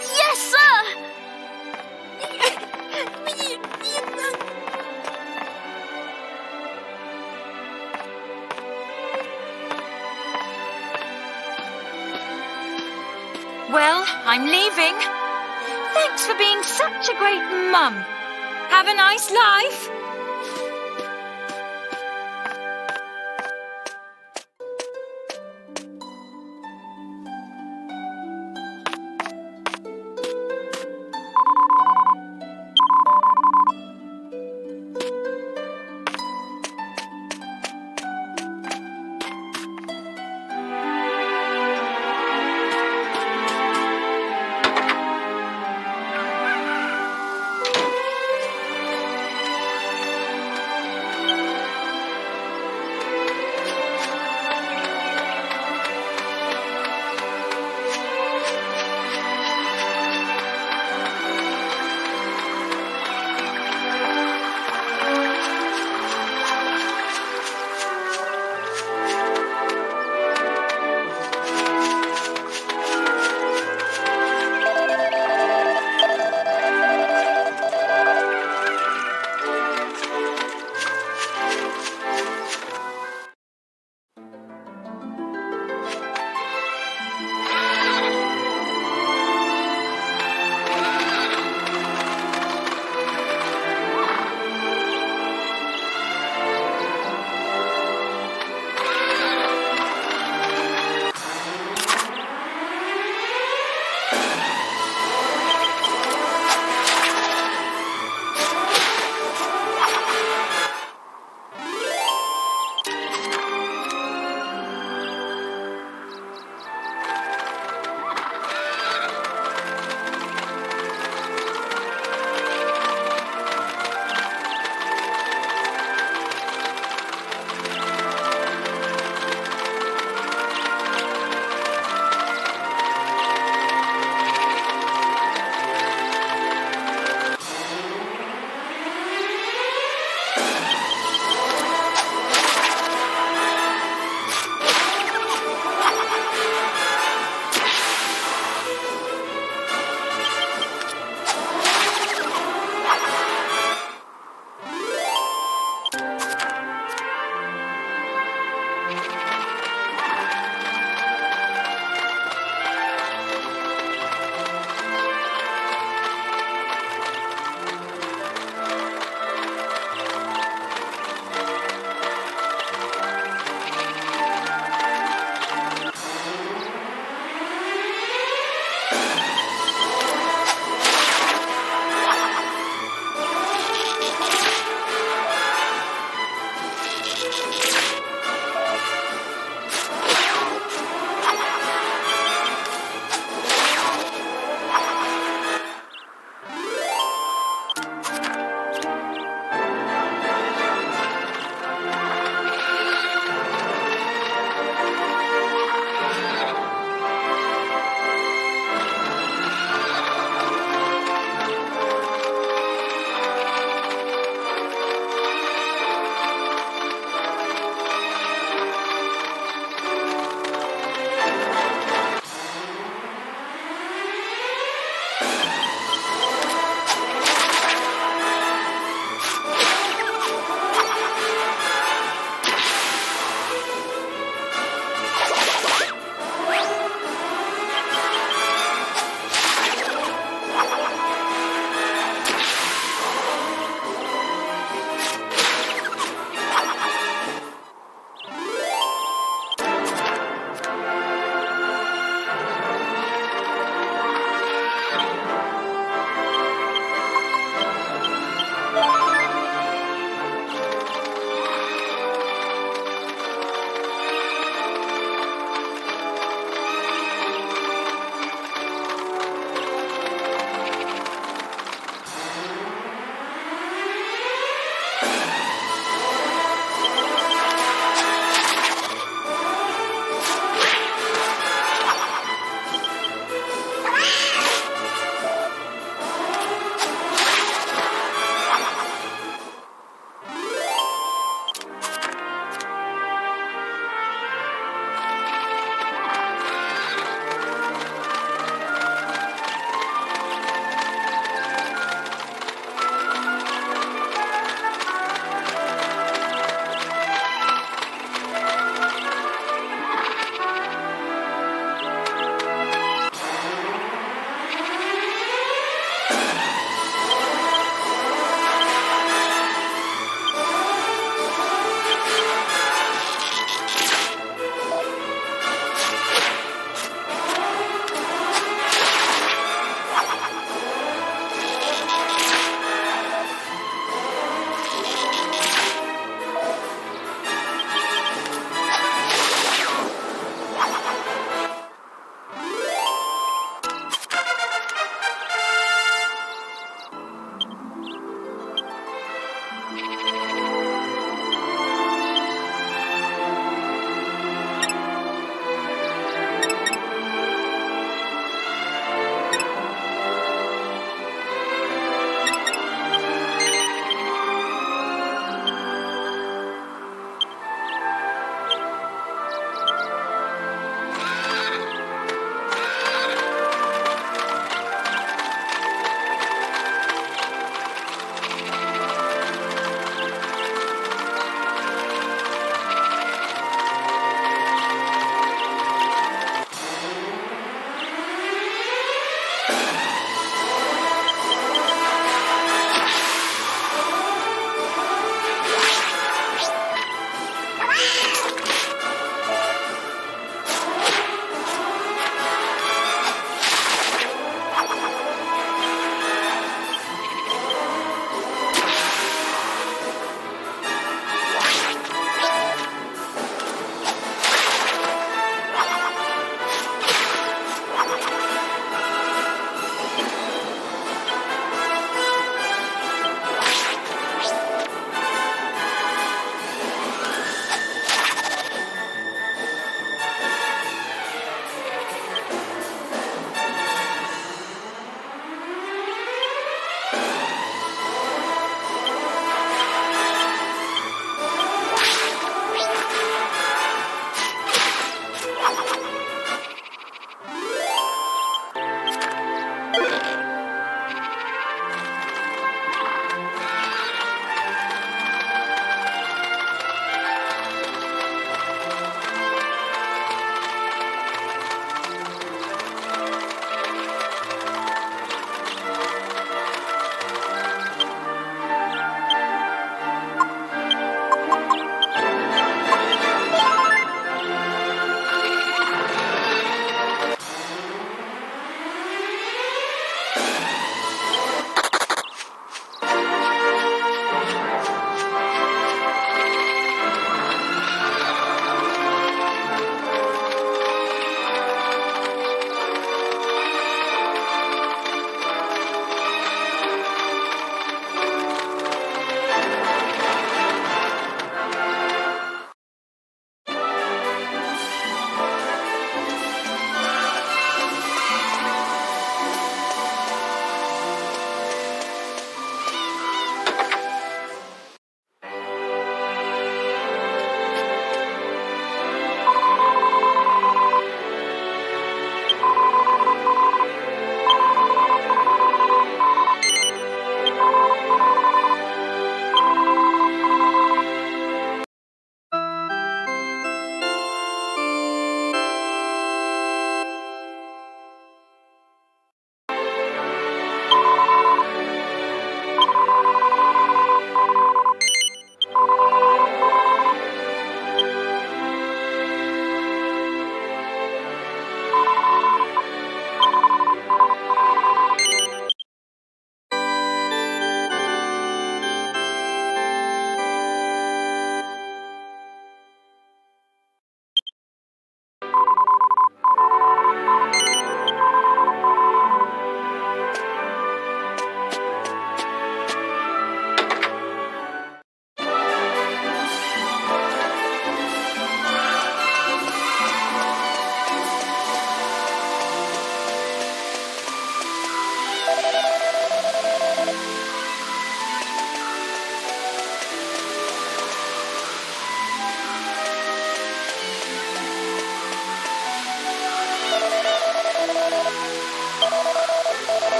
Yes, sir! Well, I'm leaving. Thanks for being such a great mum. Have a nice life.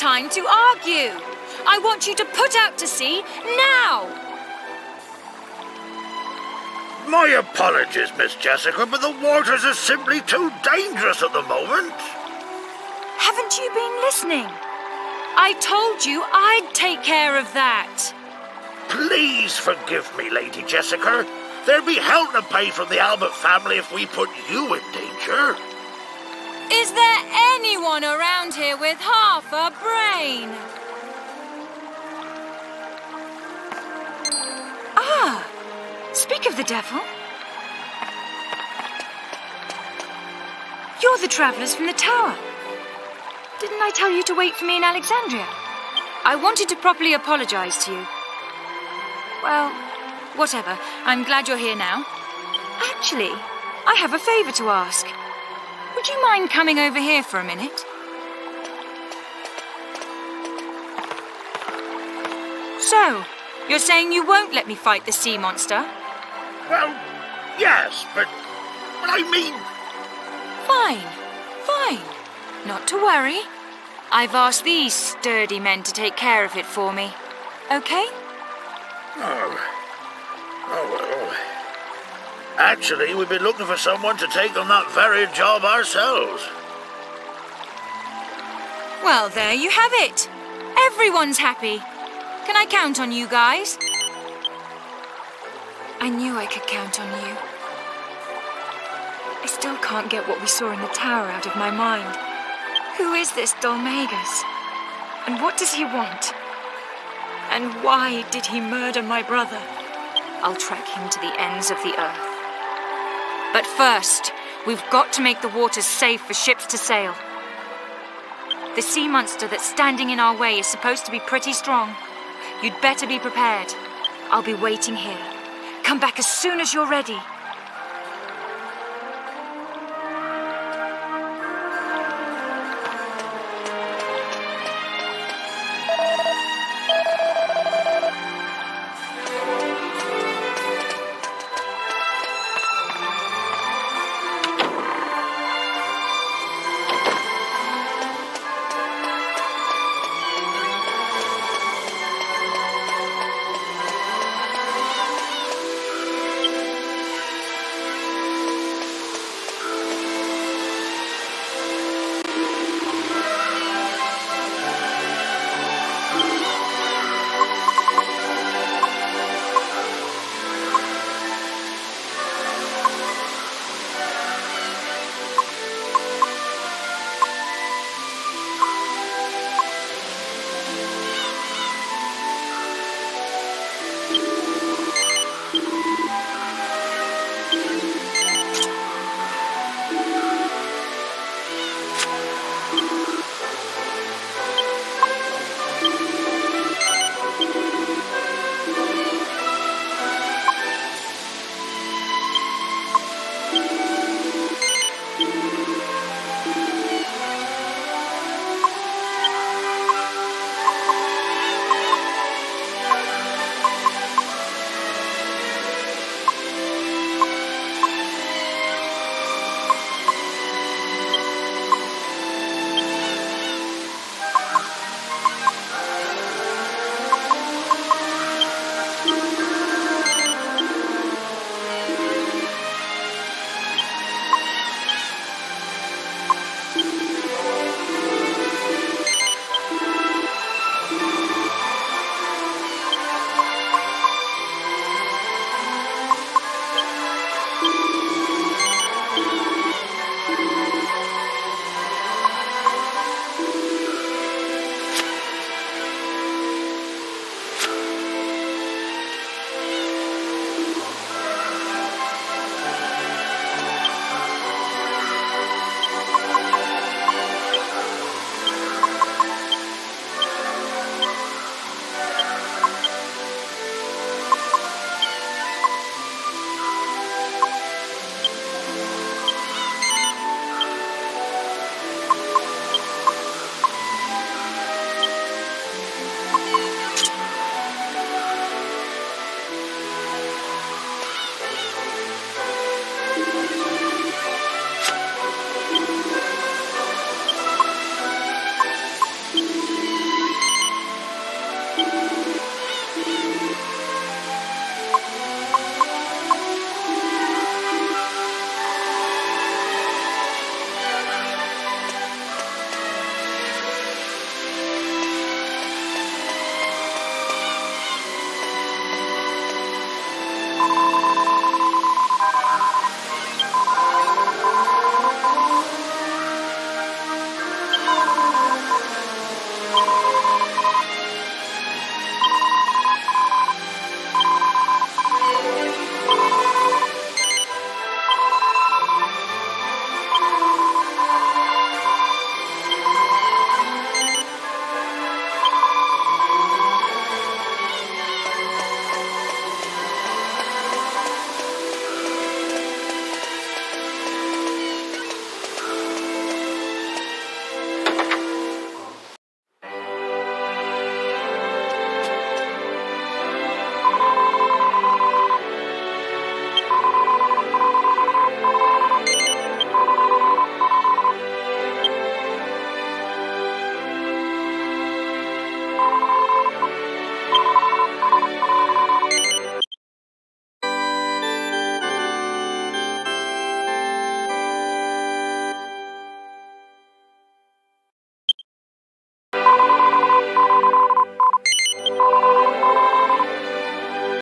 time to argue. I want you to put out to sea now. My apologies, Miss Jessica, but the waters are simply too dangerous at the moment. Haven't you been listening? I told you I'd take care of that. Please forgive me, Lady Jessica. There'd be hell to pay from the Albert family if we put you in danger. Is there anyone around here with half a brain? Ah, speak of the devil. You're the travellers from the tower. Didn't I tell you to wait for me in Alexandria? I wanted to properly apologise to you. Well, whatever. I'm glad you're here now. Actually, I have a favour to ask. Would you mind coming over here for a minute? So, you're saying you won't let me fight the sea monster? Well, yes, but I mean... Fine. Not to worry. I've asked these sturdy men to take care of it for me. Okay? Oh, well. Actually, we've been looking for someone to take on that very job ourselves. Well, there you have it. Everyone's happy. Can I count on you guys? I knew I could count on you. I still can't get what we saw in the tower out of my mind. Who is this Dolmegas? And what does he want? And why did he murder my brother? I'll track him to the ends of the earth. But first, we've got to make the waters safe for ships to sail. The sea monster that's standing in our way is supposed to be pretty strong. You'd better be prepared. I'll be waiting here. Come back as soon as you're ready.